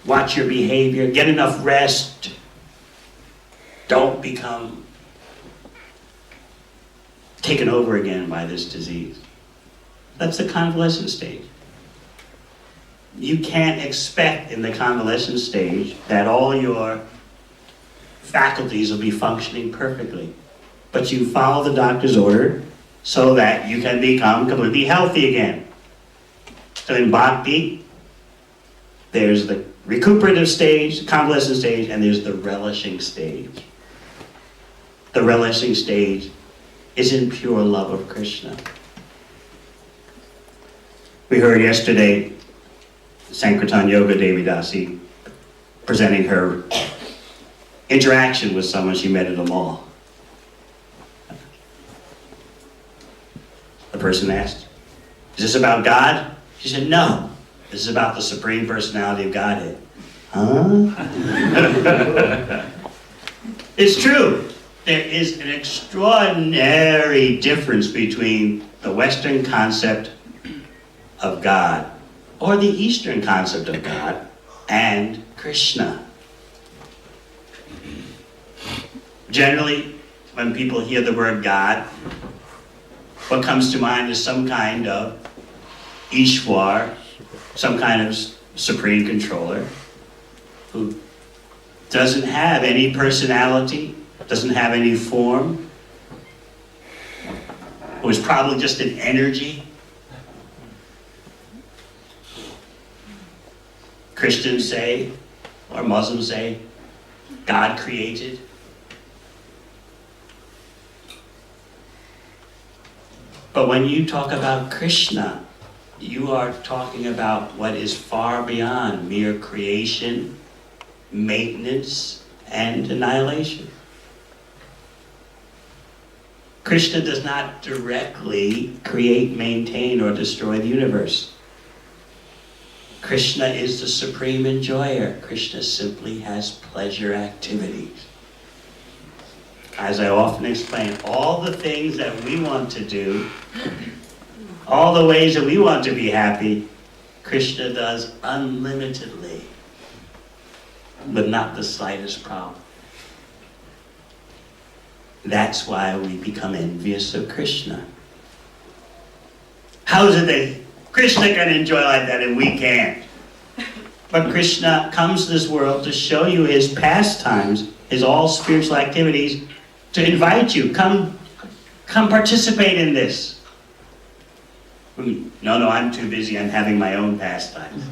Watch your behavior. Get enough rest. Don't become taken over again by this disease. That's the convalescent stage. You can't expect in the convalescent stage that all your faculties will be functioning perfectly. But you follow the doctor's order so that you can become completely healthy again. So in bhakti, there's the recuperative stage, the convalescent stage, and there's the relishing stage. The relishing stage is in pure love of Krishna. We heard yesterday Sankirtan Yoga Devi Dasi presenting her interaction with someone she met at a mall. The person asked, is this about God? She said, no, this is about the Supreme Personality of Godhead. Huh? It's true. There is an extraordinary difference between the Western concept of God, or the Eastern concept of God, and Krishna. Generally, when people hear the word God, what comes to mind is some kind of Ishwar, some kind of supreme controller, who doesn't have any personality, doesn't have any form, who is probably just an energy. Christians say, or Muslims say, God created. But when you talk about Krishna, you are talking about what is far beyond mere creation, maintenance, and annihilation. Krishna does not directly create, maintain, or destroy the universe. Krishna is the supreme enjoyer. Krishna simply has pleasure activities. As I often explain, all the things that we want to do, all the ways that we want to be happy, Krishna does unlimitedly, but not the slightest problem. That's why we become envious of Krishna. How is it that Krishna can enjoy like that and we can't? But Krishna comes to this world to show you his pastimes, his all spiritual activities, to invite you, come participate in this. No, I'm too busy, I'm having my own pastimes.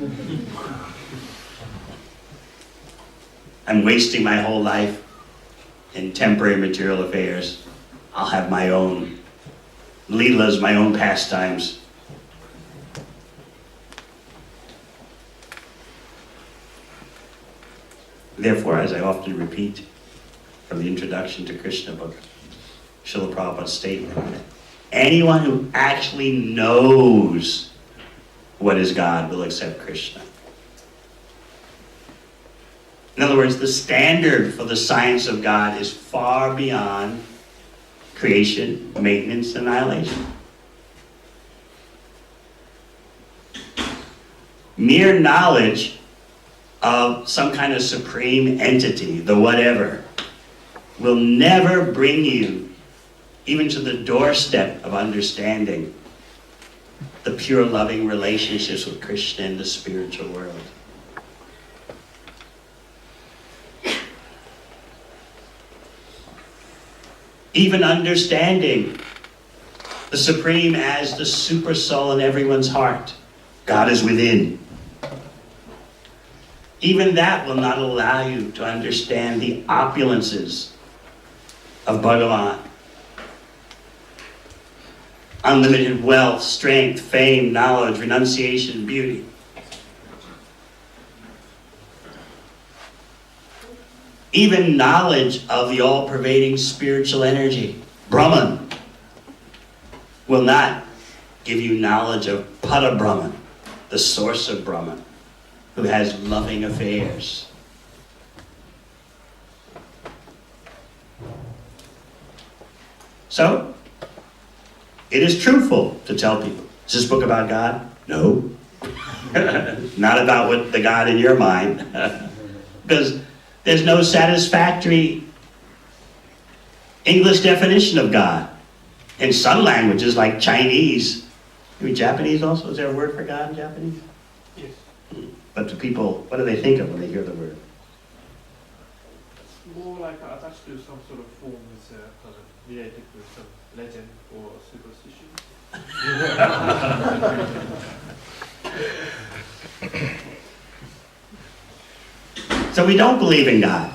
I'm wasting my whole life in temporary material affairs. I'll have my own leelas, my own pastimes. Therefore, as I often repeat from the introduction to Krishna book, Srila Prabhupada's statement, anyone who actually knows what is God will accept Krishna. In other words, the standard for the science of God is far beyond creation, maintenance, and annihilation. Mere knowledge of some kind of supreme entity, the whatever, will never bring you even to the doorstep of understanding the pure loving relationships with Krishna in the spiritual world. Even understanding the Supreme as the super soul in everyone's heart. God is within. Even that will not allow you to understand the opulences of Bhagavan. Unlimited wealth, strength, fame, knowledge, renunciation, beauty. Even knowledge of the all-pervading spiritual energy, Brahman, will not give you knowledge of Pada Brahman, the source of Brahman, who has loving affairs. So, it is truthful to tell people, is this book about God? No. Not about what the God in your mind. Because there's no satisfactory English definition of God. In some languages, like Chinese, maybe Japanese also, is there a word for God in Japanese? Yes. But to people, what do they think of when they hear the word? More like attached to some sort of form is kind of related to some legend or superstition. So we don't believe in God.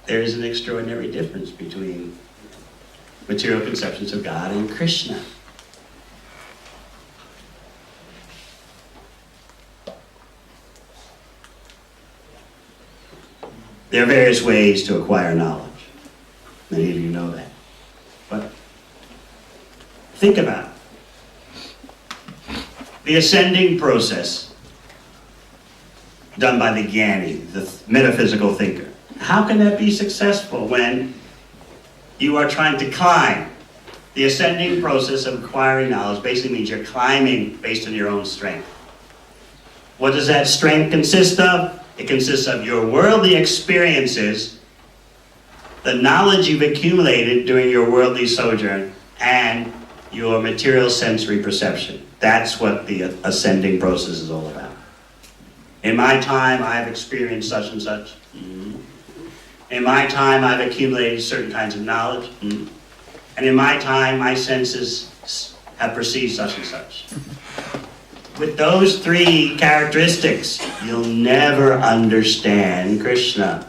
There is an extraordinary difference between material conceptions of God and Krishna. There are various ways to acquire knowledge. Many of you know that. But think about it. The ascending process done by the Jnani, the metaphysical thinker. How can that be successful when you are trying to climb? The ascending process of acquiring knowledge basically means you're climbing based on your own strength. What does that strength consist of? It consists of your worldly experiences, the knowledge you've accumulated during your worldly sojourn, and your material sensory perception. That's what the ascending process is all about. In my time, I've experienced such and such. In my time, I've accumulated certain kinds of knowledge. And in my time, my senses have perceived such and such. With those three characteristics, you'll never understand Krishna.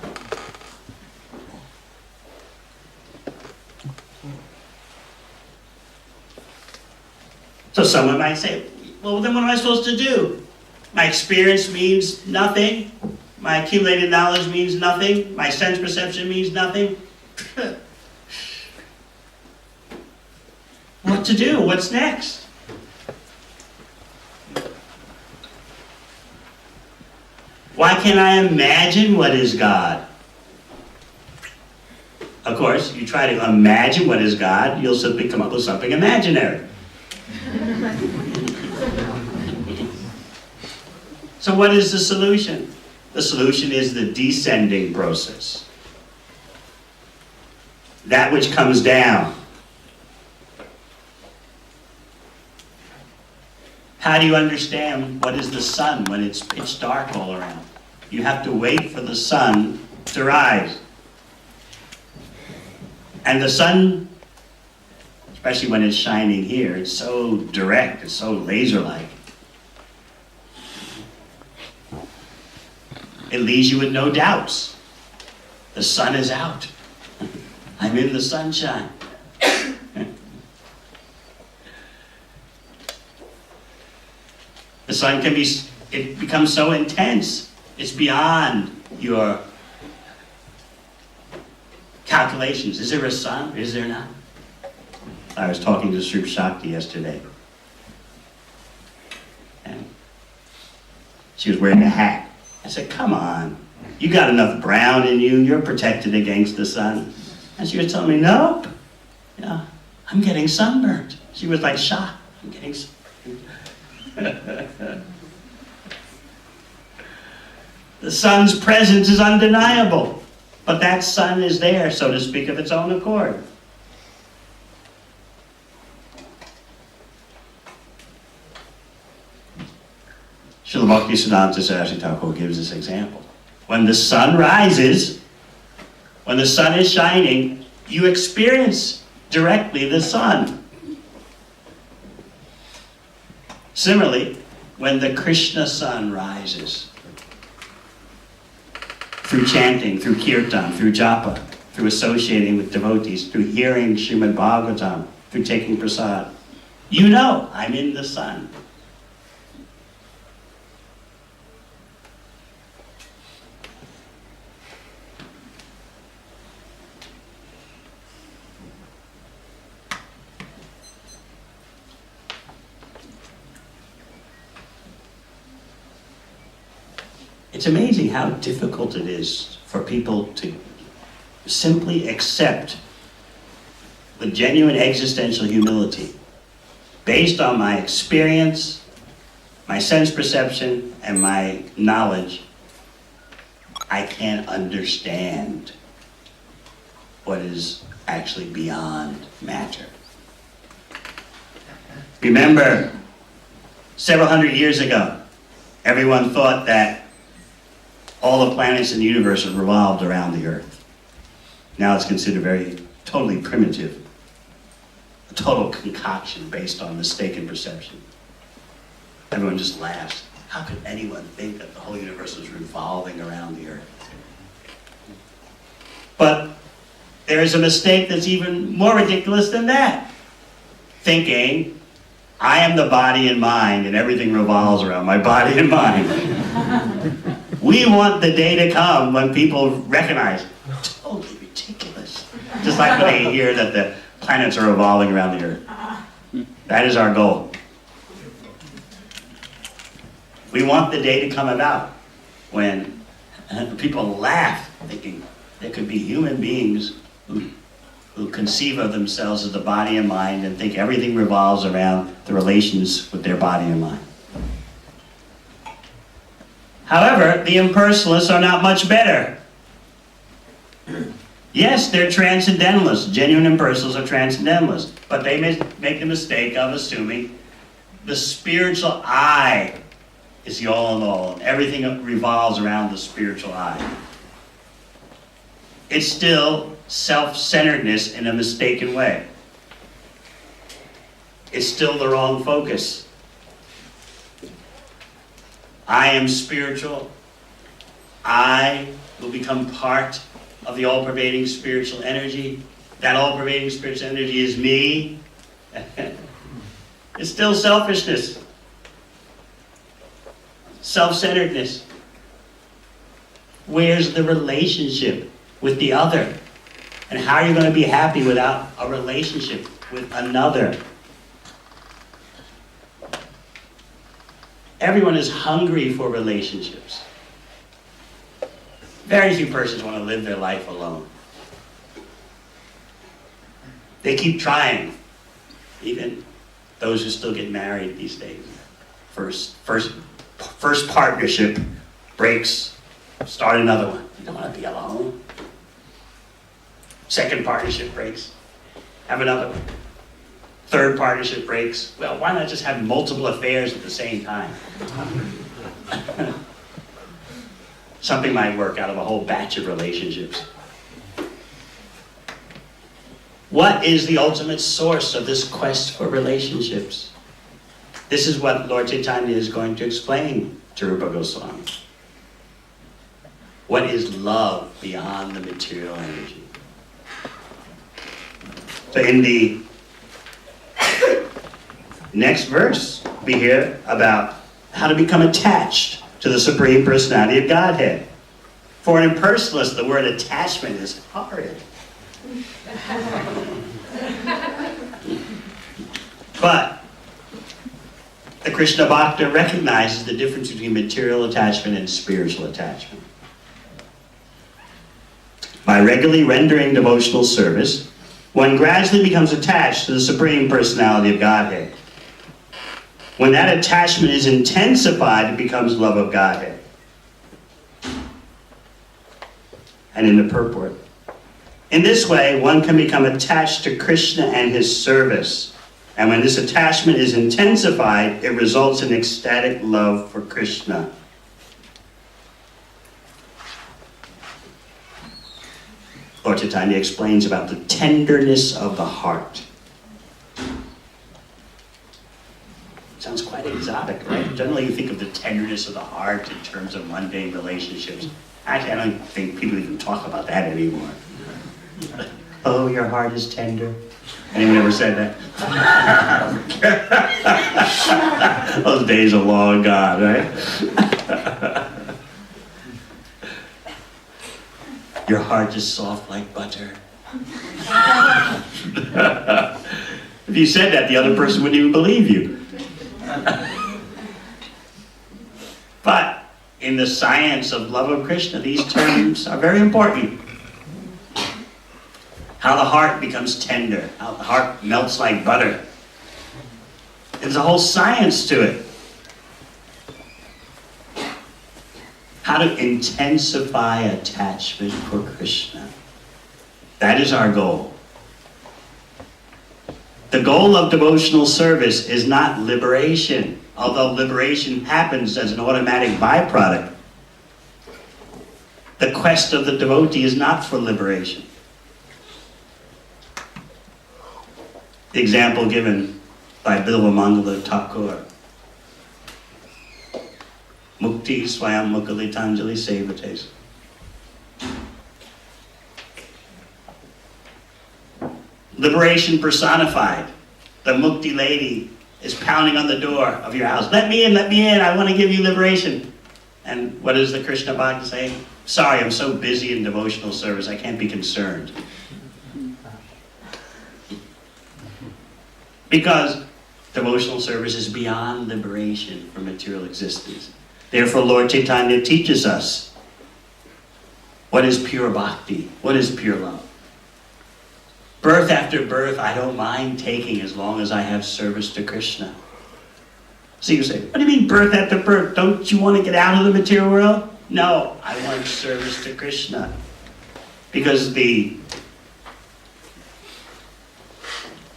So someone might say, well, then what am I supposed to do? My experience means nothing. My accumulated knowledge means nothing. My sense perception means nothing. What to do? What's next? Why can't I imagine what is God? Of course, you try to imagine what is God, you'll simply come up with something imaginary. So what is the solution? The solution is the descending process. That which comes down. How do you understand what is the sun when it's pitch dark all around? You have to wait for the sun to rise. And the sun, especially when it's shining here, it's so direct, it's so laser-like. It leaves you with no doubts. The sun is out. I'm in the sunshine. The sun can be, it becomes so intense, it's beyond your calculations. Is there a sun? Is there not? I was talking to Sri Shakti yesterday. And she was wearing a hat. I said, come on, you got enough brown in you, you're protected against the sun. And she was telling me, nope, yeah, I'm getting sunburned. She was like shocked, I'm getting sunburned. The sun's presence is undeniable, but that sun is there, so to speak, of its own accord. Srila Bhaktisiddhanta Saraswati Thakur gives this example. When the sun rises, when the sun is shining, you experience directly the sun. Similarly, when the Krishna sun rises, through chanting, through kirtan, through japa, through associating with devotees, through hearing Srimad Bhagavatam, through taking prasad, you know I'm in the sun. It's amazing how difficult it is for people to simply accept with genuine existential humility, based on my experience, my sense perception, and my knowledge, I can't understand what is actually beyond matter. Remember, several hundred years ago, everyone thought that all the planets in the universe have revolved around the Earth. Now it's considered totally primitive, a total concoction based on mistaken perception. Everyone just laughs. How could anyone think that the whole universe was revolving around the Earth? But there is a mistake that's even more ridiculous than that. Thinking, I am the body and mind, and everything revolves around my body and mind. We want the day to come when people recognize, totally ridiculous. Just like when they hear that the planets are revolving around the Earth. That is our goal. We want the day to come about when people laugh, thinking there could be human beings who conceive of themselves as the body and mind and think everything revolves around the relations with their body and mind. However, the impersonalists are not much better. Yes, they're transcendentalists. Genuine impersonalists are transcendentalists. But they make the mistake of assuming the spiritual I is the all in all, and everything revolves around the spiritual I. It's still self-centeredness in a mistaken way. It's still the wrong focus. I am spiritual. I will become part of the all-pervading spiritual energy. That all-pervading spiritual energy is me. It's still selfishness. Self-centeredness. Where's the relationship with the other? And how are you going to be happy without a relationship with another? Everyone is hungry for relationships. Very few persons want to live their life alone. They keep trying. Even those who still get married these days. First partnership breaks, start another one. You don't want to be alone. Second partnership breaks, have another one. Third partnership breaks. Well, why not just have multiple affairs at the same time? Something might work out of a whole batch of relationships. What is the ultimate source of this quest for relationships? This is what Lord Chaitanya is going to explain to Rupa Goswami. What is love beyond the material energy? So in the next verse, we hear about how to become attached to the Supreme Personality of Godhead. For an impersonalist, the word attachment is horrid. But the Krishna Bhakta recognizes the difference between material attachment and spiritual attachment. By regularly rendering devotional service, one gradually becomes attached to the Supreme Personality of Godhead. When that attachment is intensified, it becomes love of Godhead. And in the purport, in this way, one can become attached to Krishna and his service. And when this attachment is intensified, it results in ecstatic love for Krishna. Lord Chaitanya explains about the tenderness of the heart. Sounds quite exotic, right? Generally you think of the tenderness of the heart in terms of mundane relationships. Actually, I don't think people even talk about that anymore. Oh, your heart is tender. Anyone ever said that? Those days are long gone, right? Your heart is soft like butter. If you said that, the other person wouldn't even believe you. But in the science of love of Krishna, these terms are very important. How the heart becomes tender, how the heart melts like butter. There's a whole science to it. How to intensify attachment for Krishna. That is our goal. The goal of devotional service is not liberation, although liberation happens as an automatic byproduct. The quest of the devotee is not for liberation. The example given by Devamrita Thakur. Mukti swayam mukalitanjali sevates. Liberation personified. The Mukti lady is pounding on the door of your house. Let me in, I want to give you liberation. And what does the Krishna Bhakta say? Sorry, I'm so busy in devotional service, I can't be concerned. Because devotional service is beyond liberation from material existence. Therefore, Lord Chaitanya teaches us what is pure bhakti, what is pure love. Birth after birth, I don't mind taking as long as I have service to Krishna. So you say, what do you mean birth after birth? Don't you want to get out of the material world? No, I want service to Krishna. Because the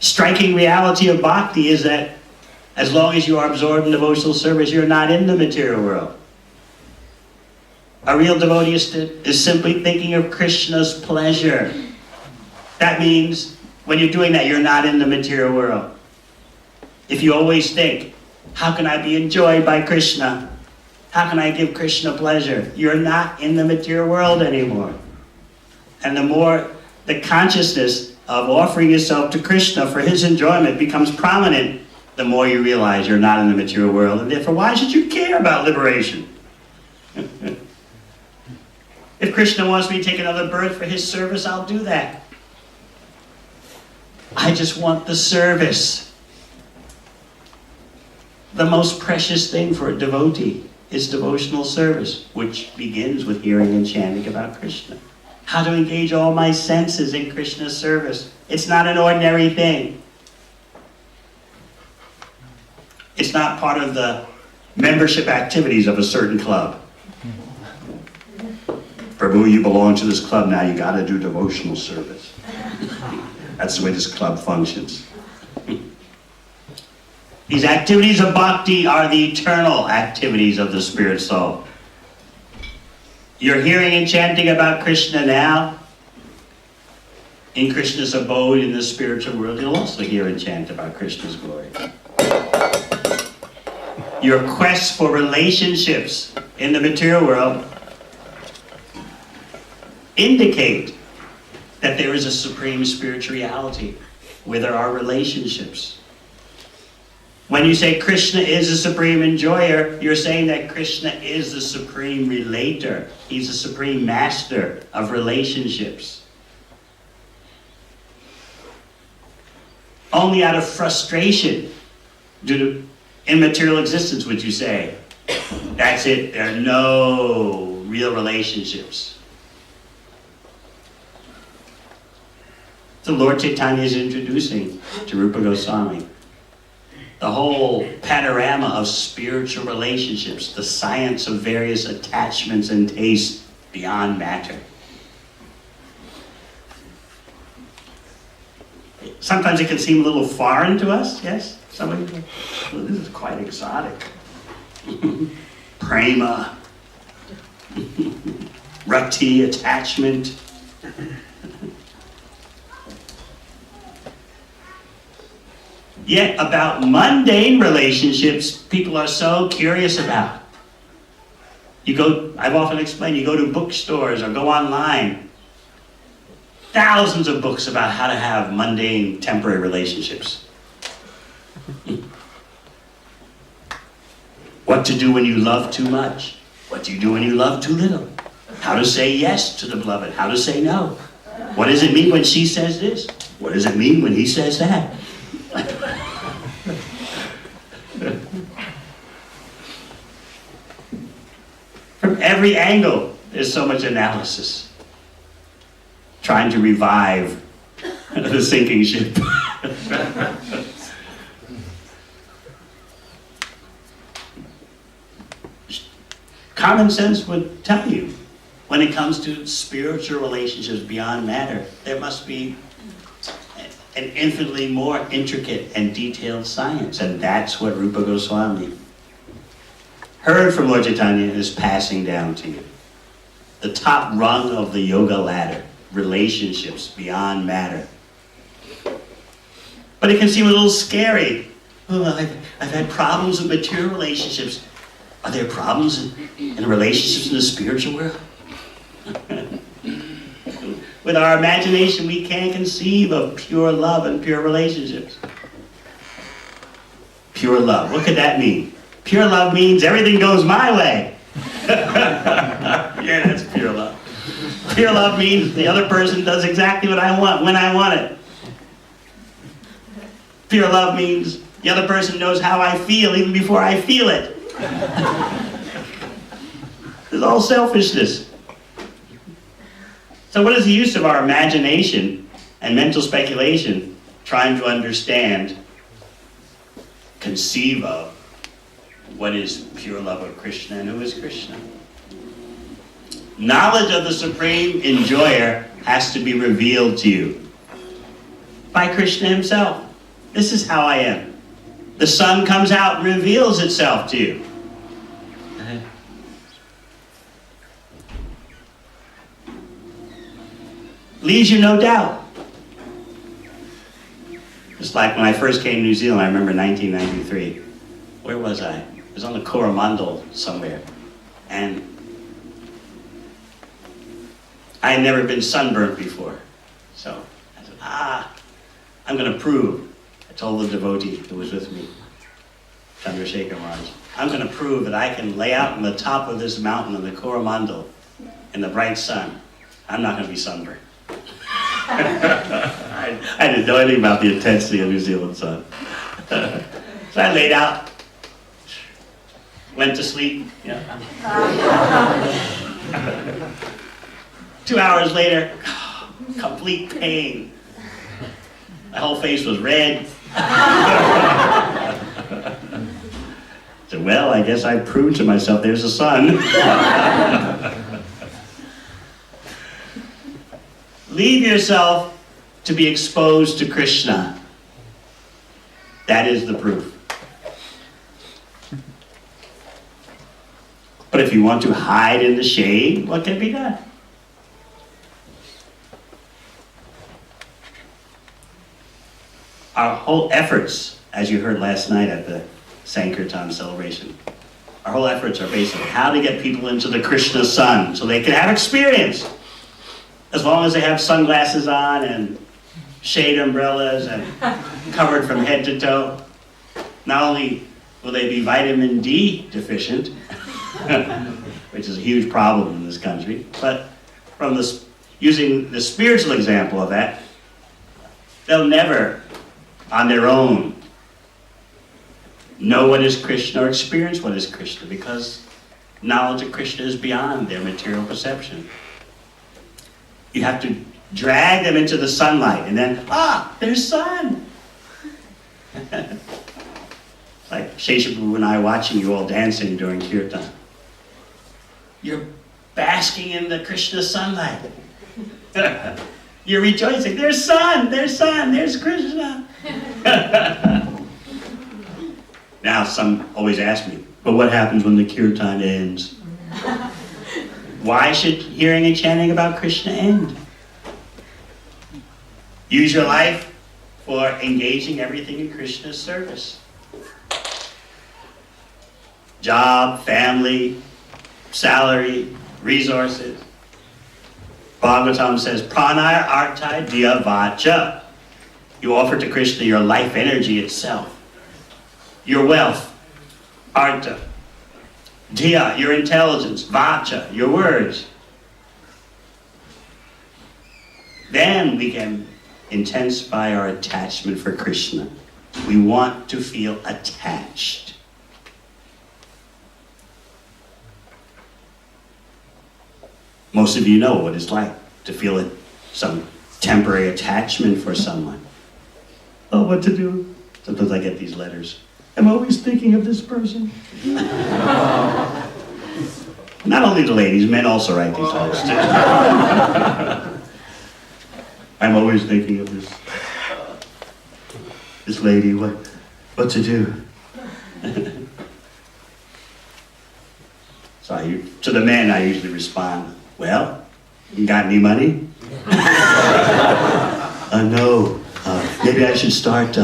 striking reality of bhakti is that as long as you are absorbed in devotional service, you're not in the material world. A real devotee is simply thinking of Krishna's pleasure. That means when you're doing that, you're not in the material world. If you always think, how can I be enjoyed by Krishna? How can I give Krishna pleasure? You're not in the material world anymore. And the more the consciousness of offering yourself to Krishna for his enjoyment becomes prominent, the more you realize you're not in the material world, and therefore why should you care about liberation? If Krishna wants me to take another birth for his service, I'll do that. I just want the service. The most precious thing for a devotee is devotional service, which begins with hearing and chanting about Krishna. How to engage all my senses in Krishna's service. It's not an ordinary thing. It's not part of the membership activities of a certain club. Prabhu, you belong to this club now, you gotta do devotional service. That's the way this club functions. These activities of bhakti are the eternal activities of the spirit soul. You're hearing and chanting about Krishna now. In Krishna's abode in the spiritual world, you'll also hear and chant about Krishna's glory. Your quest for relationships in the material world indicate that there is a supreme spiritual reality where there are relationships. When you say Krishna is the supreme enjoyer, you're saying that Krishna is the supreme relator. He's the supreme master of relationships. Only out of frustration due to immaterial existence would you say, that's it, there are no real relationships. The Lord Chaitanya is introducing to Rupa Goswami the whole panorama of spiritual relationships, the science of various attachments and tastes beyond matter. Sometimes it can seem a little foreign to us, yes? Somebody, well, this is quite exotic. Prema, rati, attachment. Yet about mundane relationships, people are so curious about. I've often explained, you go to bookstores or go online, thousands of books about how to have mundane, temporary relationships. What to do when you love too much. What do you do when you love too little? How to say yes to the beloved. How to say no. What does it mean when she says this? What does it mean when he says that? From every angle, there's so much analysis. Trying to revive the sinking ship. Common sense would tell you, when it comes to spiritual relationships beyond matter, there must be an infinitely more intricate and detailed science, and that's what Rupa Goswami heard from Lord Chaitanya is passing down to you. The top rung of the yoga ladder, relationships beyond matter. But it can seem a little scary. Oh, I've had problems with material relationships. Are there problems in relationships in the spiritual world? With our imagination, we can't conceive of pure love and pure relationships. Pure love, what could that mean? Pure love means everything goes my way. Yeah, that's pure love. Pure love means the other person does exactly what I want, when I want it. Pure love means the other person knows how I feel even before I feel it. It's all selfishness. So what is the use of our imagination and mental speculation trying to understand, conceive of what is pure love of Krishna and who is Krishna? Knowledge of the Supreme Enjoyer has to be revealed to you by Krishna himself. This is how I am. The sun comes out and reveals itself to you. Leaves you no doubt. Just like when I first came to New Zealand, I remember 1993. Where was I? I was on the Coromandel somewhere. And I had never been sunburnt before. So I said, I'm going to prove. I told the devotee who was with me, Chandrasekhar Maharaj, I'm going to prove that I can lay out on the top of this mountain in the Coromandel in the bright sun. I'm not going to be sunburned. I didn't know anything about the intensity of New Zealand sun. So I laid out, went to sleep. 2 hours later, complete pain. My whole face was red. So, well, I guess I proved to myself there's a sun. Leave yourself to be exposed to Krishna. That is the proof. But if you want to hide in the shade, what can be done? Our whole efforts, as you heard last night at the Sankirtan celebration, our whole efforts are based on how to get people into the Krishna sun so they can have experience. As long as they have sunglasses on and shade umbrellas and covered from head to toe, not only will they be vitamin D deficient, which is a huge problem in this country, but from using the spiritual example of that, they'll never, on their own, know what is Krishna or experience what is Krishna, because knowledge of Krishna is beyond their material perception. You have to drag them into the sunlight, and then, there's sun. Like Sheshaprabhu and I watching you all dancing during kirtan. You're basking in the Krishna sunlight. You're rejoicing. There's sun, there's Krishna. Now some always ask me, but what happens when the kirtan ends? Why should hearing and chanting about Krishna end? Use your life for engaging everything in Krishna's service. Job, family, salary, resources. Bhagavatam says, pranaya artai diya vacha. You offer to Krishna your life energy itself. Your wealth, arta. Diya, your intelligence, vacha, your words. Then we can intensify our attachment for Krishna. We want to feel attached. Most of you know what it's like to feel some temporary attachment for someone. Oh, what to do? Sometimes I get these letters. I'm always thinking of this person. Not only the ladies, men also write these letters too. I'm always thinking of this lady, what to do? So to the men, I usually respond, well, you got any money? No. Maybe I should start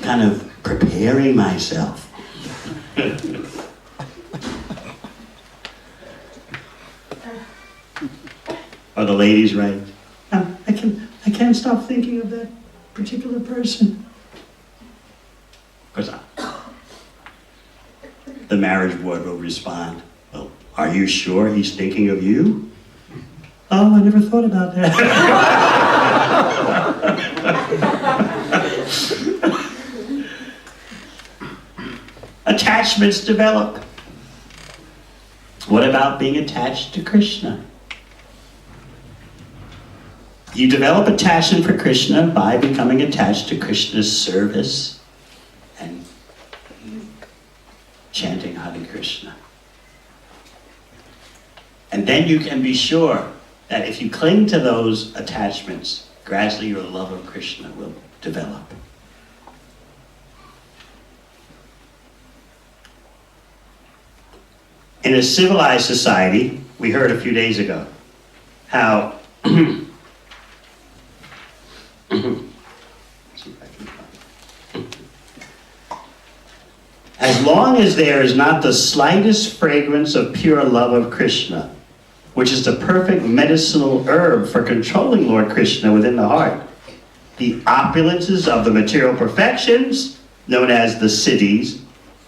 kind of preparing myself. Or the ladies write, I can't stop thinking of that particular person. Of course, the marriage board will respond, well, are you sure he's thinking of you? Oh, I never thought about that. Attachments develop. What about being attached to Krishna? You develop attachment for Krishna by becoming attached to Krishna's service and chanting Hare Krishna. And then you can be sure that if you cling to those attachments, gradually your love of Krishna will develop. In a civilized society, we heard a few days ago how as long as there is not the slightest fragrance of pure love of Krishna, which is the perfect medicinal herb for controlling Lord Krishna within the heart, the opulences of the material perfections, known as the siddhis,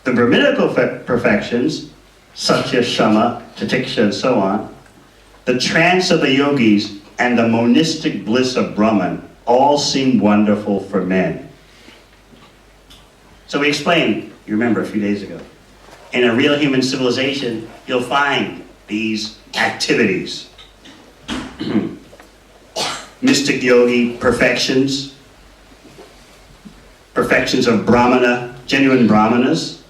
the Brahminical perfections, Satya, Shama, Titiksha, and so on, the trance of the yogis, and the monistic bliss of Brahman all seem wonderful for men. So we explained, you remember a few days ago, in a real human civilization, you'll find these activities. Mystic yogi perfections, perfections of Brahmana, genuine Brahmanas,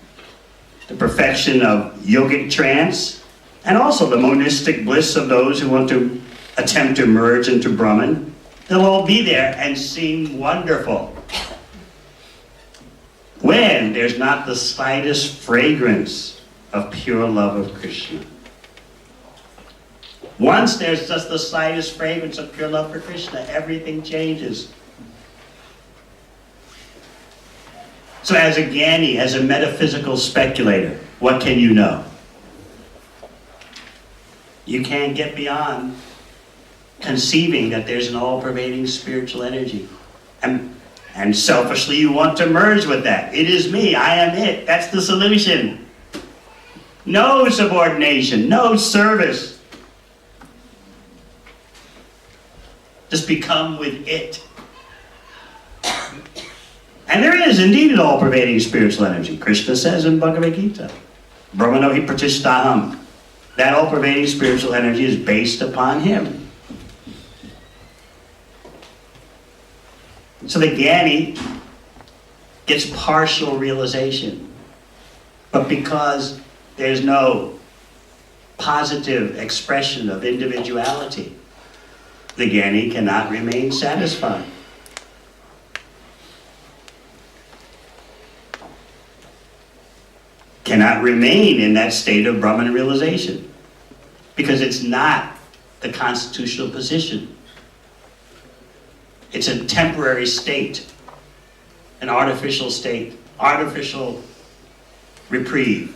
the perfection of yogic trance, and also the monistic bliss of those who want to attempt to merge into Brahman. They'll all be there and seem wonderful. When there's not the slightest fragrance of pure love of Krishna. Once there's just the slightest fragrance of pure love for Krishna, everything changes. So as a Jnani, as a metaphysical speculator, what can you know? You can't get beyond conceiving that there's an all-pervading spiritual energy. And selfishly you want to merge with that. It is me, I am it. That's the solution. No subordination, no service. Just become with it. And there is indeed an all-pervading spiritual energy. Krishna says in Bhagavad Gita, Brahmano hi pratishtaham. That all-pervading spiritual energy is based upon him. So the Jnani gets partial realization. But because there's no positive expression of individuality, the Jnani cannot remain satisfied. Cannot remain in that state of Brahman realization because it's not the constitutional position. It's a temporary state, an artificial state, artificial reprieve.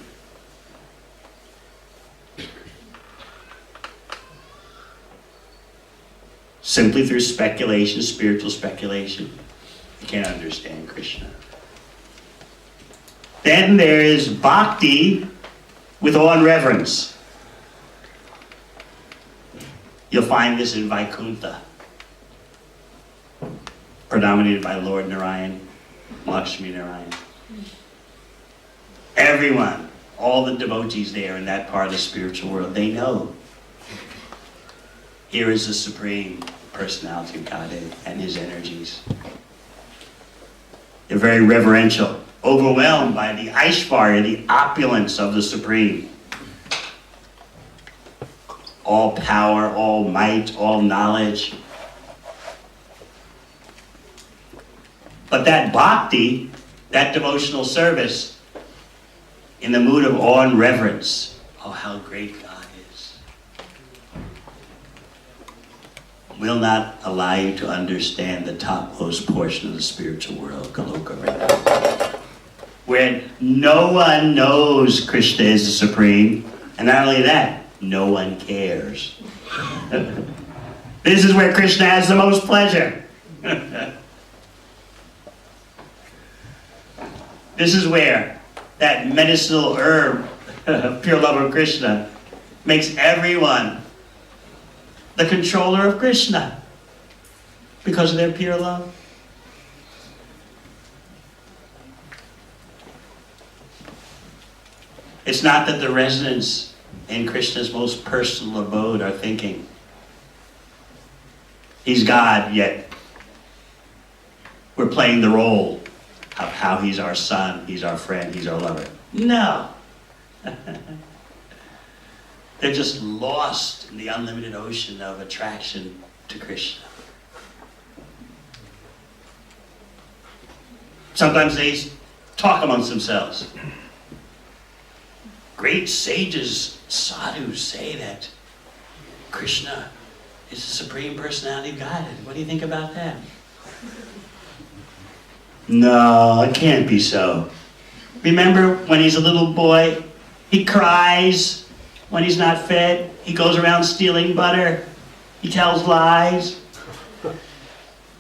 Simply through speculation, spiritual speculation, you can't understand Krishna. Then there is bhakti with awe and reverence. You'll find this in Vaikuntha, predominated by Lord Narayan, Lakshmi Narayan. Everyone, all the devotees there in that part of the spiritual world, they know here is the Supreme Personality of Godhead and his energies. They're very reverential, overwhelmed by the Aishvarya, the opulence of the Supreme. All power, all might, all knowledge. But that bhakti, that devotional service, in the mood of awe and reverence, oh, how great God is, will not allow you to understand the topmost portion of the spiritual world, Goloka Vrindavan, where no one knows Krishna is the Supreme, and not only that, no one cares. This is where Krishna has the most pleasure. This is where that medicinal herb, pure love of Krishna, makes everyone the controller of Krishna because of their pure love. It's not that the resonance in Krishna's most personal abode, our thinking. He's God, yet we're playing the role of how he's our son, he's our friend, he's our lover. No. They're just lost in the unlimited ocean of attraction to Krishna. Sometimes they talk amongst themselves. Great sages, sadhus, say that Krishna is the Supreme Personality of Godhead. What do you think about that? No, it can't be so. Remember when he's a little boy, he cries when he's not fed. He goes around stealing butter. He tells lies.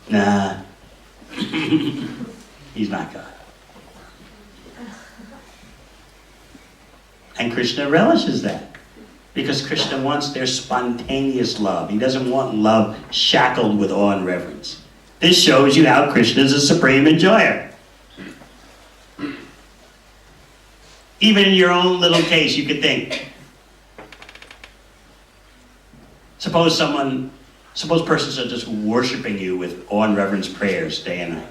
Nah. He's not God. And Krishna relishes that. Because Krishna wants their spontaneous love. He doesn't want love shackled with awe and reverence. This shows you how Krishna is a supreme enjoyer. Even in your own little case, you could think. Suppose persons are just worshiping you with awe and reverence prayers day and night.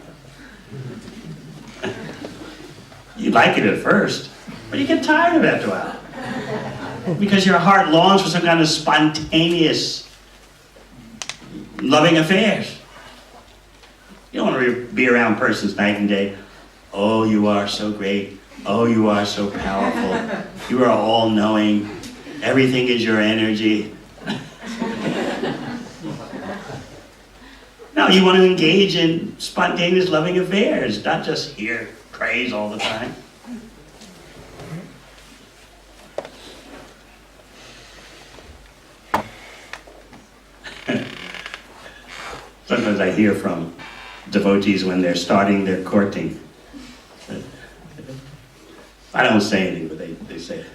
You like it at first, but you get tired of it after a while. Because your heart longs for some kind of spontaneous, loving affairs. You don't want to be around persons night and day. Oh, you are so great. Oh, you are so powerful. You are all-knowing. Everything is your energy. No, you want to engage in spontaneous, loving affairs, not just hear praise all the time. Sometimes I hear from devotees when they're starting their courting. I don't say anything, but they say it.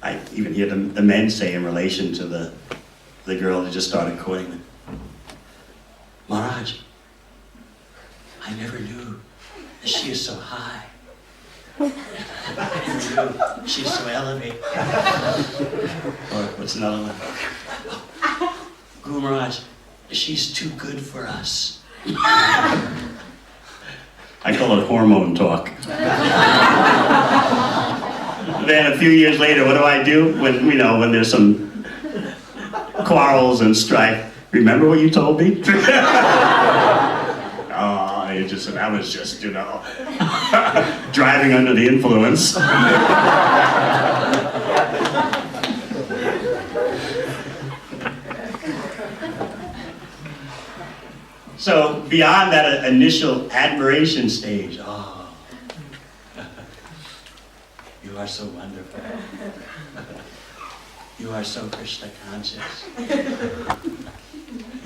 I even hear the men say in relation to the girl that just started courting them, Maharaj, I never knew that she is so high. I never knew she's so elevated. Or what's another one? Guru Maharaj, she's too good for us. I call it hormone talk. Then a few years later, what do? When there's some quarrels and strife. Remember what you told me? I was just, driving under the influence. So beyond that initial admiration stage, you are so wonderful. You are so Krishna conscious.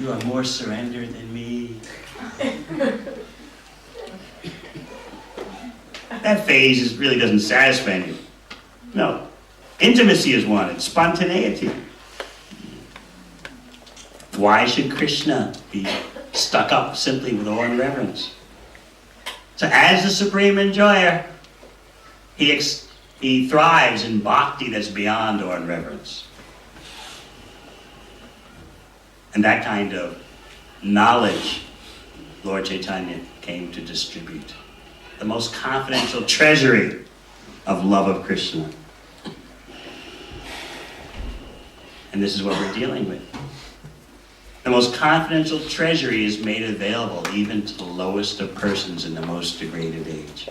You are more surrendered than me. That phase really doesn't satisfy you. No. Intimacy is wanted, spontaneity. Why should Krishna be stuck up simply with awe and reverence? So as the supreme enjoyer, he thrives in bhakti that's beyond awe and reverence. And that kind of knowledge Lord Chaitanya came to distribute. The most confidential treasury of love of Krishna. And this is what we're dealing with. The most confidential treasury is made available even to the lowest of persons in the most degraded age.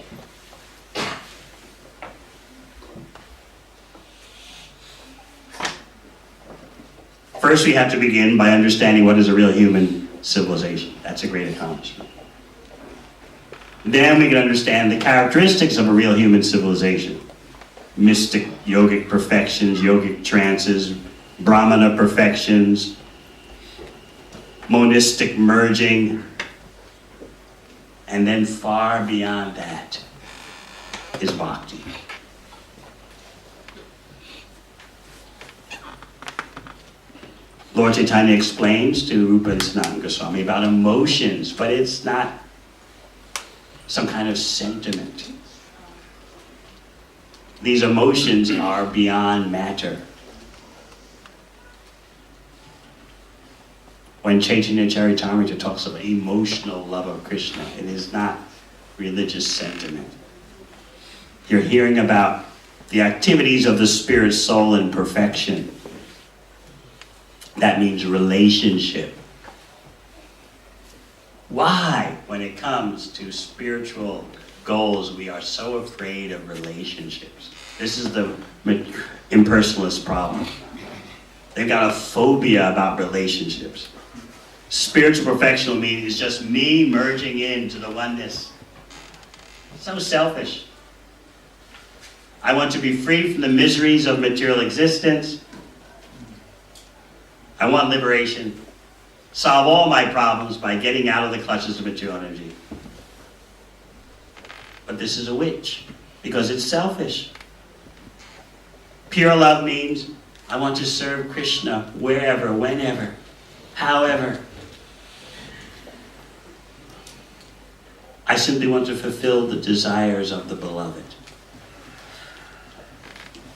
First, we have to begin by understanding what is a real human civilization. That's a great accomplishment. Then we can understand the characteristics of a real human civilization. Mystic yogic perfections, yogic trances, Brahmana perfections, monistic merging, and then far beyond that is bhakti. Lord Chaitanya explains to Rupa and Sanatana Goswami about emotions, but it's not some kind of sentiment. These emotions are beyond matter. When Chaitanya Charitamrita talks about emotional love of Krishna, it is not religious sentiment. You're hearing about the activities of the spirit, soul, and perfection. That means relationship. Why, when it comes to spiritual goals, we are so afraid of relationships? This is the impersonalist problem. They've got a phobia about relationships. Spiritual perfection means is just me merging into the oneness. So selfish. I want to be free from the miseries of material existence. I want liberation. Solve all my problems by getting out of the clutches of material energy. But this is a witch, because it's selfish. Pure love means I want to serve Krishna wherever, whenever, however. I simply want to fulfill the desires of the beloved.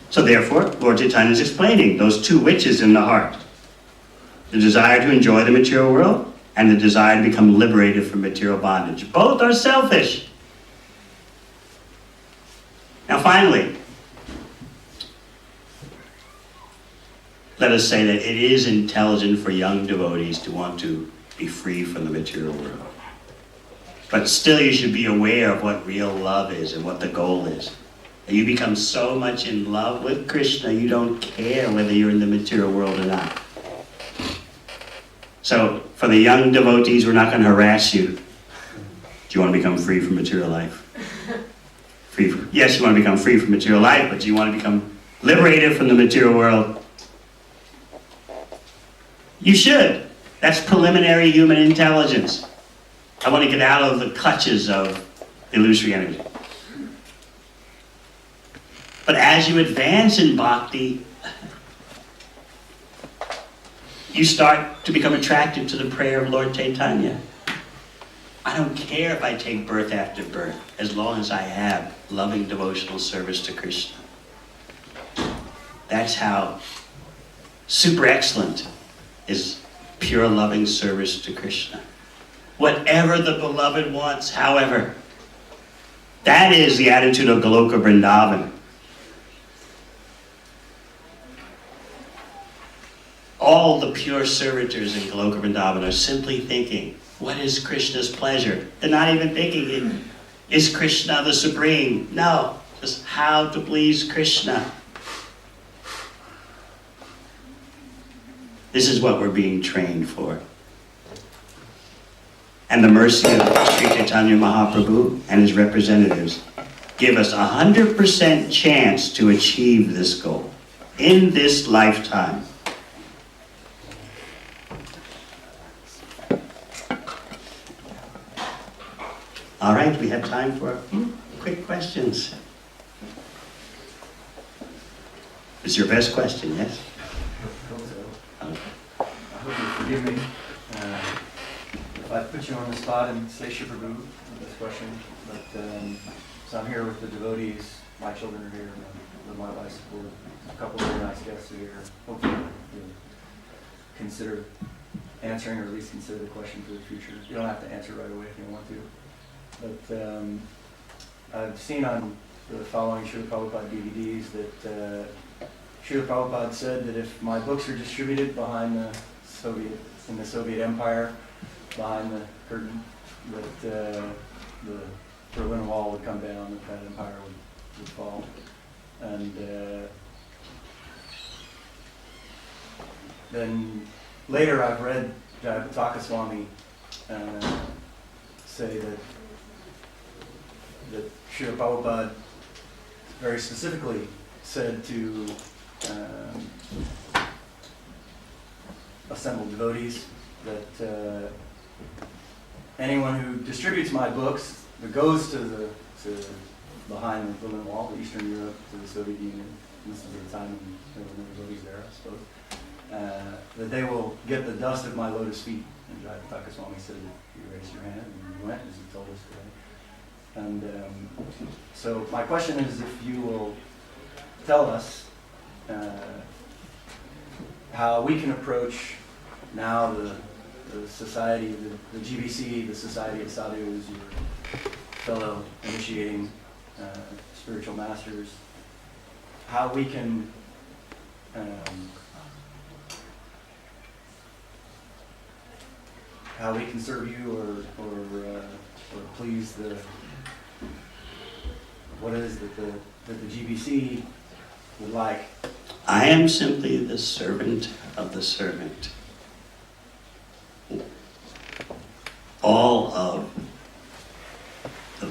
So therefore, Lord Chaitanya is explaining those two witches in the heart. The desire to enjoy the material world and the desire to become liberated from material bondage. Both are selfish. Now finally, let us say that it is intelligent for young devotees to want to be free from the material world. But still you should be aware of what real love is and what the goal is. And you become so much in love with Krishna, you don't care whether you're in the material world or not. So, for the young devotees, we're not going to harass you. Do you want to become free from material life? Yes, you want to become free from material life, but do you want to become liberated from the material world? You should. That's preliminary human intelligence. I want to get out of the clutches of illusory energy. But as you advance in bhakti, you start to become attracted to the prayer of Lord Chaitanya. I don't care if I take birth after birth, as long as I have loving devotional service to Krishna. That's how super excellent is pure loving service to Krishna. Whatever the beloved wants, however. That is the attitude of Goloka Vrindavan. All the pure servitors in Goloka Vrindavan are simply thinking, what is Krishna's pleasure? They're not even thinking, is Krishna the supreme? No, just how to please Krishna. This is what we're being trained for. And the mercy of Sri Chaitanya Mahaprabhu and his representatives give us 100% chance to achieve this goal in this lifetime. All right, we have time for quick questions. It's your best question, yes? I hope you forgive me if I put you on the spot and say Shiprabhu with this question. But so I'm here with the devotees. My children are here. With my wife's support. A couple of very nice guests are here. Hopefully you'll consider answering, or at least consider the question for the future. You don't have to answer right away if you don't want to. But I've seen on the following Srila Prabhupada DVDs that Srila Prabhupada said that if my books are distributed behind in the Soviet Empire, behind the curtain, that the Berlin Wall would come down, that empire would fall. And then later I've read Jayapataka Swami say that Srila Prabhupada very specifically said to assembled devotees that anyone who distributes my books, that goes to behind the Berlin Wall, the Eastern Europe, to the Soviet Union, this is the time when there were no devotees there, I suppose, that they will get the dust of my lotus feet. And Jayapataka Swami said that you raised your hand and you went, as he told us today. And so my question is if you will tell us how we can approach now the society, the GBC, the Society of Sadhus, your fellow initiating spiritual masters, how we can serve you or please what it is that the GBC would like. I am simply the servant of the servant. All of the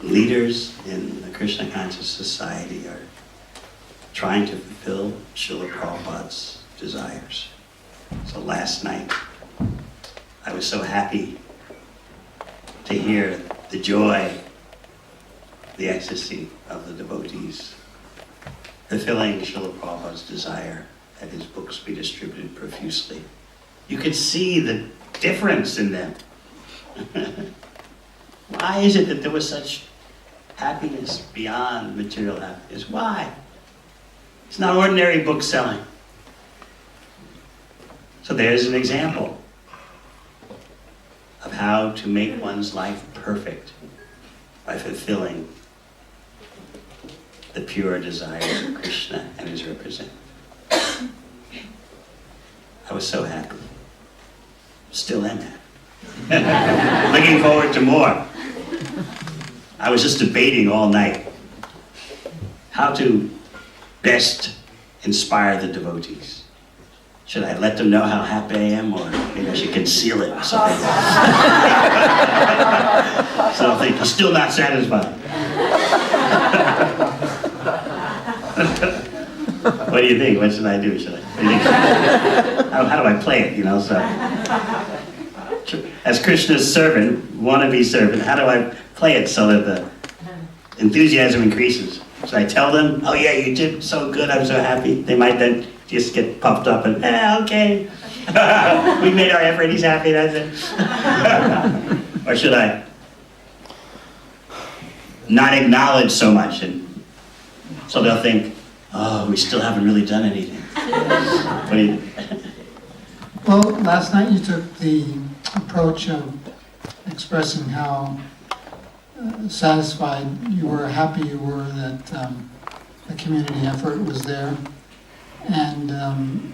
leaders in the Krishna Conscious Society are trying to fulfill Srila Prabhupada's desires. So last night, I was so happy to hear the joy, the ecstasy of the devotees fulfilling Srila Prabhupada's desire that his books be distributed profusely. You could see the difference in them. Why is it that there was such happiness beyond material happiness? Why? It's not ordinary book selling. So there's an example of how to make one's life perfect by fulfilling the pure desires of Krishna and his representatives. I was so happy. Still am happy. Looking forward to more. I was just debating all night how to best inspire the devotees. Should I let them know how happy I am, or maybe I should conceal it so they'll think he's still not satisfied. What do you think? What should I do? How do I play it, so. As Krishna's servant, wannabe servant, how do I play it so that the enthusiasm increases? Should I tell them, oh yeah, you did so good, I'm so happy? They might then just get puffed up and, okay. We made our effort, he's happy, that's it. Or should I not acknowledge so much, and so they'll think, oh, we still haven't really done anything. What do you Well, last night you took the approach of expressing how satisfied you were, happy you were that the community effort was there. And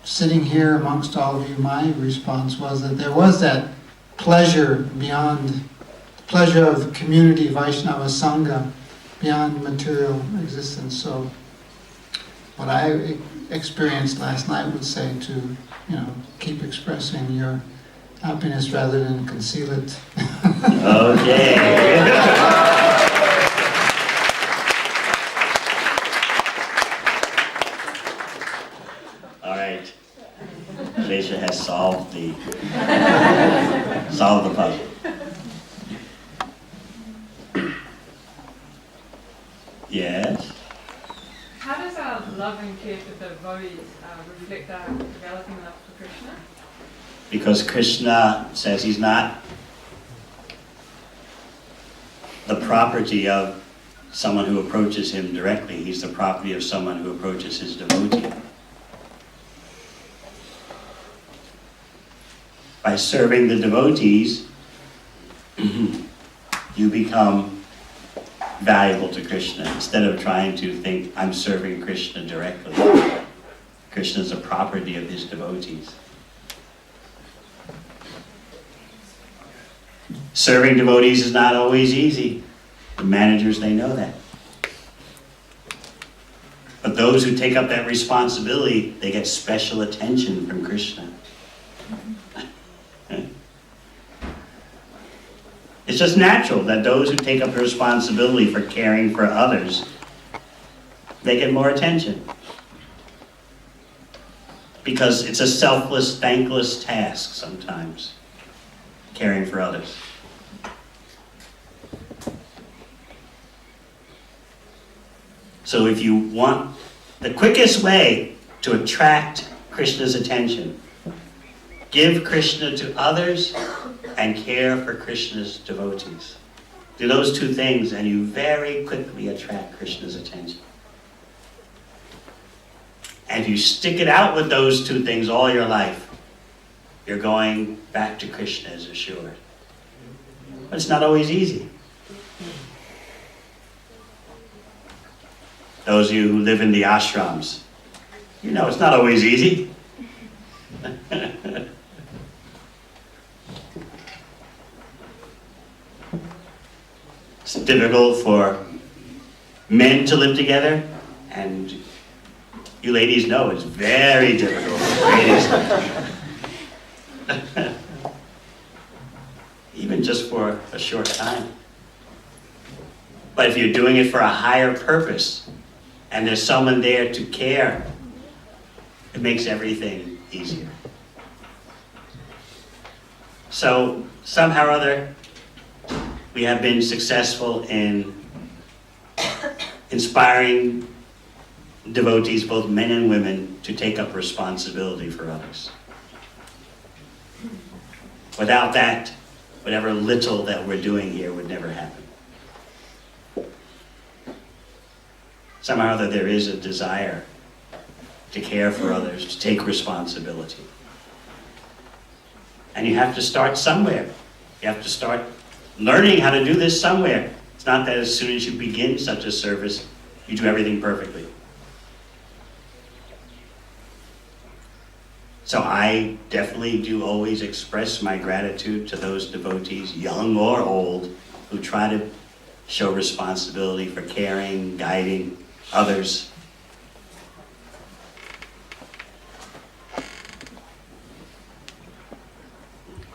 sitting here amongst all of you, my response was that there was that pleasure beyond, the pleasure of the community Vaishnava Sangha beyond material existence. So what I experienced last night would say to, keep expressing your happiness rather than conceal it. Okay. All right. Shesha has solved the puzzle. Yes. How does our love and care for the devotees reflect our developing love for Krishna? Because Krishna says he's not the property of someone who approaches him directly. He's the property of someone who approaches his devotee. By serving the devotees, you become valuable to Krishna. Instead of trying to think, I'm serving Krishna directly. Krishna is a property of his devotees. Serving devotees is not always easy. The managers, they know that. But those who take up that responsibility, they get special attention from Krishna. It's just natural that those who take up the responsibility for caring for others, they get more attention. Because it's a selfless, thankless task sometimes, caring for others. So if you want the quickest way to attract Krishna's attention, give Krishna to others and care for Krishna's devotees. Do those two things and you very quickly attract Krishna's attention. And if you stick it out with those two things all your life, you're going back to Krishna as assured. But it's not always easy. Those of you who live in the ashrams, you know it's not always easy. It's difficult for men to live together, and you ladies know it's very difficult for ladies. Even just for a short time. But if you're doing it for a higher purpose, and there's someone there to care, it makes everything easier. So somehow or other, we have been successful in inspiring devotees, both men and women, to take up responsibility for others. Without that, whatever little that we're doing here would never happen. Somehow or other, there is a desire to care for others, to take responsibility. And you have to start somewhere. You have to start learning how to do this somewhere. It's not that as soon as you begin such a service, you do everything perfectly. So I definitely do always express my gratitude to those devotees, young or old, who try to show responsibility for caring, guiding others.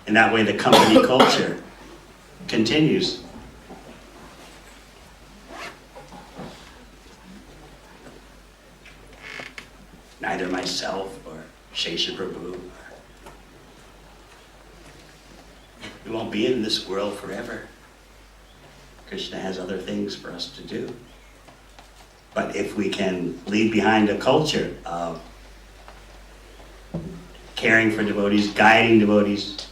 In that way, the company culture continues. Neither myself or Shesha Prabhu, we won't be in this world forever. Krishna has other things for us to do. But if we can leave behind a culture of caring for devotees, guiding devotees.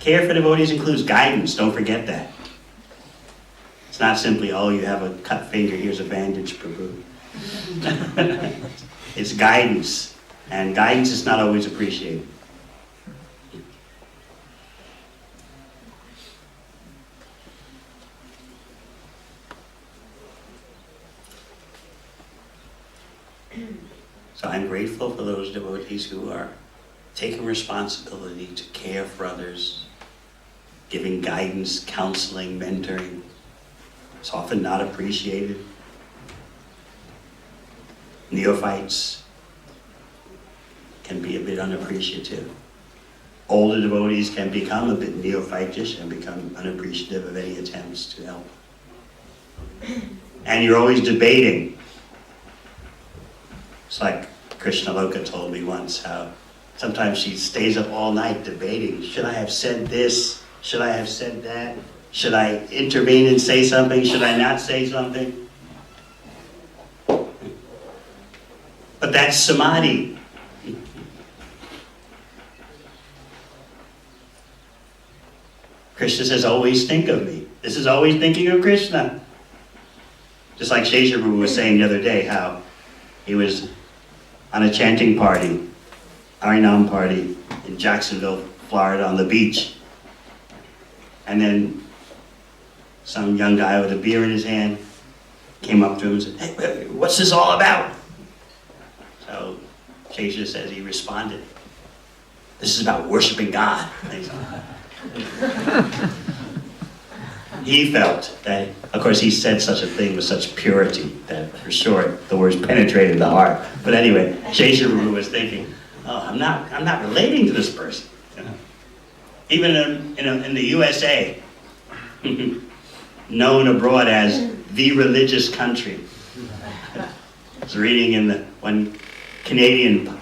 Care for devotees includes guidance, don't forget that. It's not simply, oh, you have a cut finger, here's a bandage, Prabhu. It's guidance, and guidance is not always appreciated. So I'm grateful for those devotees who are taking responsibility to care for others, giving guidance, counseling, mentoring. It's often not appreciated. Neophytes can be a bit unappreciative. Older devotees can become a bit neophytish and become unappreciative of any attempts to help. And you're always debating. It's like Krishna Loka told me once how sometimes she stays up all night debating. Should I have said this? Should I have said that? Should I intervene and say something? Should I not say something? But that's samadhi. Krishna says, always think of me. This is always thinking of Krishna. Just like Shesha Prabhu was saying the other day, how he was on a chanting party, Harinam party in Jacksonville, Florida on the beach. And then some young guy with a beer in his hand came up to him and said, hey, what's this all about? So Shesha says he responded, this is about worshiping God. He felt that, of course, he said such a thing with such purity that, for sure, the words penetrated the heart. But anyway, Shesha Prabhu was thinking, oh, I'm not relating to this person. You know? Even in the USA, known abroad as the religious country. I was reading in one Canadian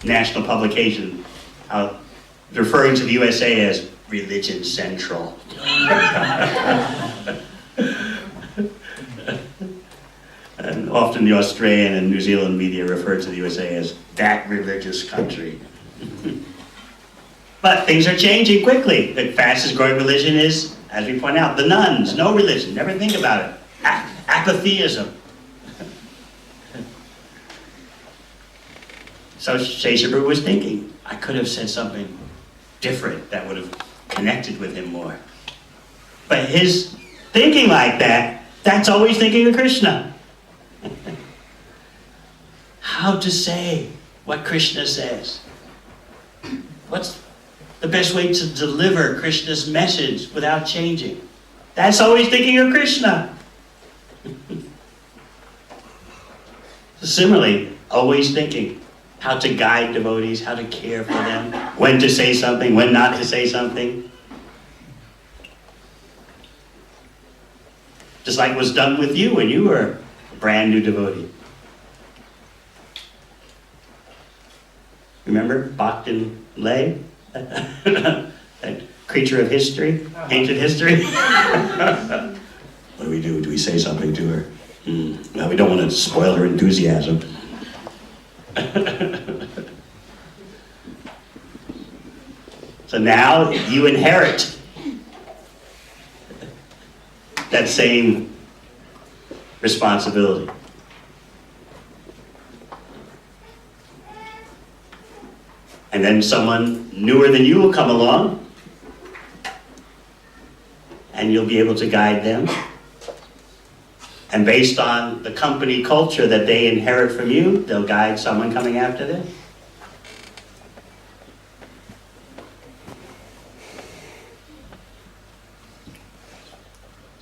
national publication, referring to the USA as Religion Central. And often the Australian and New Zealand media refer to the USA as that religious country. But things are changing quickly. The fastest growing religion is, as we point out, the nuns. No religion, never think about it. Apatheism. So Sheshabru was thinking, I could have said something different that would have connected with him more. But his thinking like that, that's always thinking of Krishna. How to say what Krishna says. What's the best way to deliver Krishna's message without changing? That's always thinking of Krishna. Similarly, always thinking how to guide devotees, how to care for them, when to say something, when not to say something. Just like was done with you when you were a brand new devotee. Remember Bhaktin Lay? That creature of history, ancient history? What do we do? Do we say something to her? Well, we don't want to spoil her enthusiasm. So now you inherit that same responsibility. And then someone newer than you will come along, and you'll be able to guide them. And based on the company culture that they inherit from you, they'll guide someone coming after them.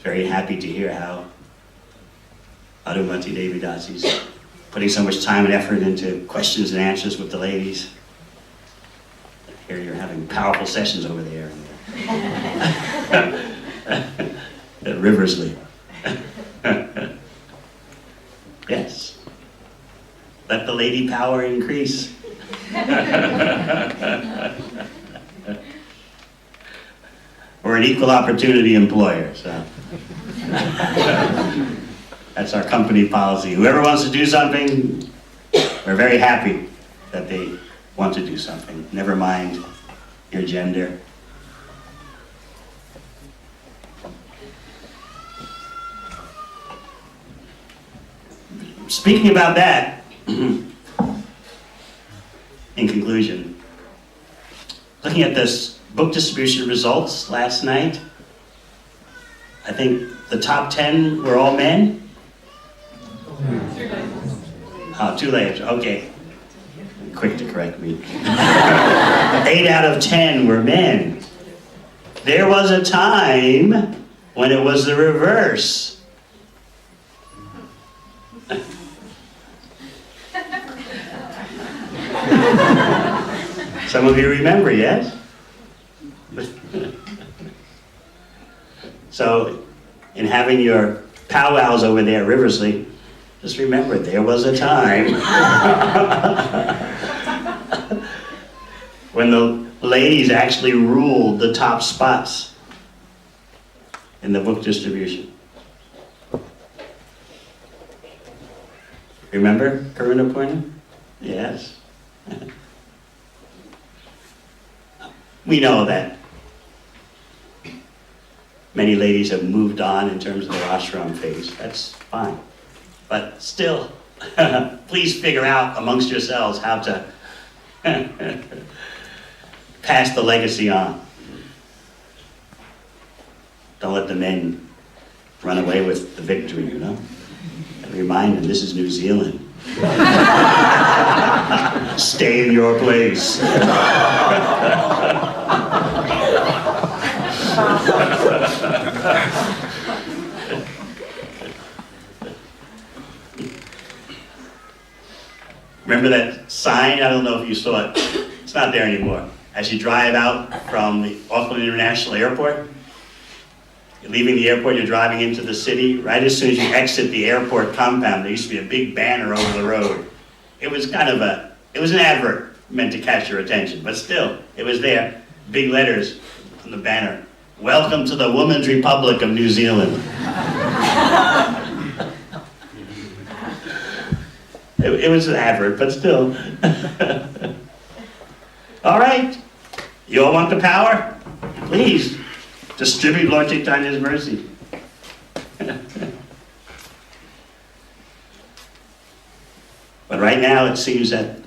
Very happy to hear how Adhumati Devi Dasi's putting so much time and effort into questions and answers with the ladies. I hear you're having powerful sessions over there at Riversley. Yes. Let the lady power increase. We're an equal opportunity employer, so. That's our company policy. Whoever wants to do something, we're very happy that they want to do something. Never mind your gender. Speaking about that, in conclusion, looking at this book distribution results last night, I think the top 10 were all men. Oh, 2 layers, okay. Quick to correct me. 8 out of 10 were men. There was a time when it was the reverse. Some of you remember, yes? So, in having your powwows over there at Riversley, just remember, there was a time when the ladies actually ruled the top spots in the book distribution. Remember Karuna Purna? Yes. We know that many ladies have moved on in terms of their ashram phase. That's fine. But still, please figure out amongst yourselves how to pass the legacy on. Don't let the men run away with the victory, you know? And remind them, this is New Zealand. Stay in your place. Remember that sign? I don't know if you saw it. It's not there anymore. As you drive out from the Auckland International Airport, you're leaving the airport, you're driving into the city. Right as soon as you exit the airport compound, there used to be a big banner over the road. It was kind of it was an advert meant to catch your attention, but still, it was there. Big letters on the banner. Welcome to the Women's Republic of New Zealand. It was an advert, but still. All right. You all want the power? Please, distribute Lord Chaitanya's mercy. But right now, it seems that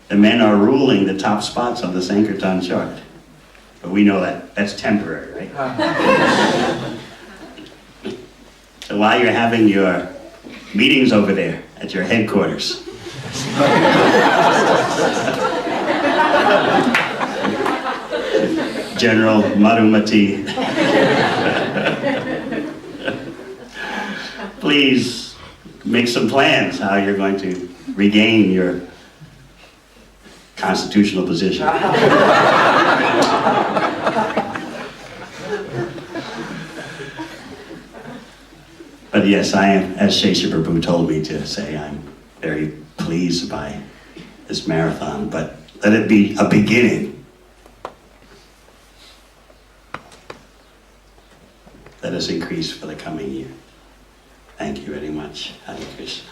the men are ruling the top spots on the Sankirtan chart. But we know that that's temporary, right? So while you're having your meetings over there at your headquarters, General Madhumati, please make some plans how you're going to regain your constitutional position. But yes, I am, as Shesha Prabhu told me to say, I'm very pleased by this marathon, but let it be a beginning. Let us increase for the coming year. Thank you very much. Hare Krishna.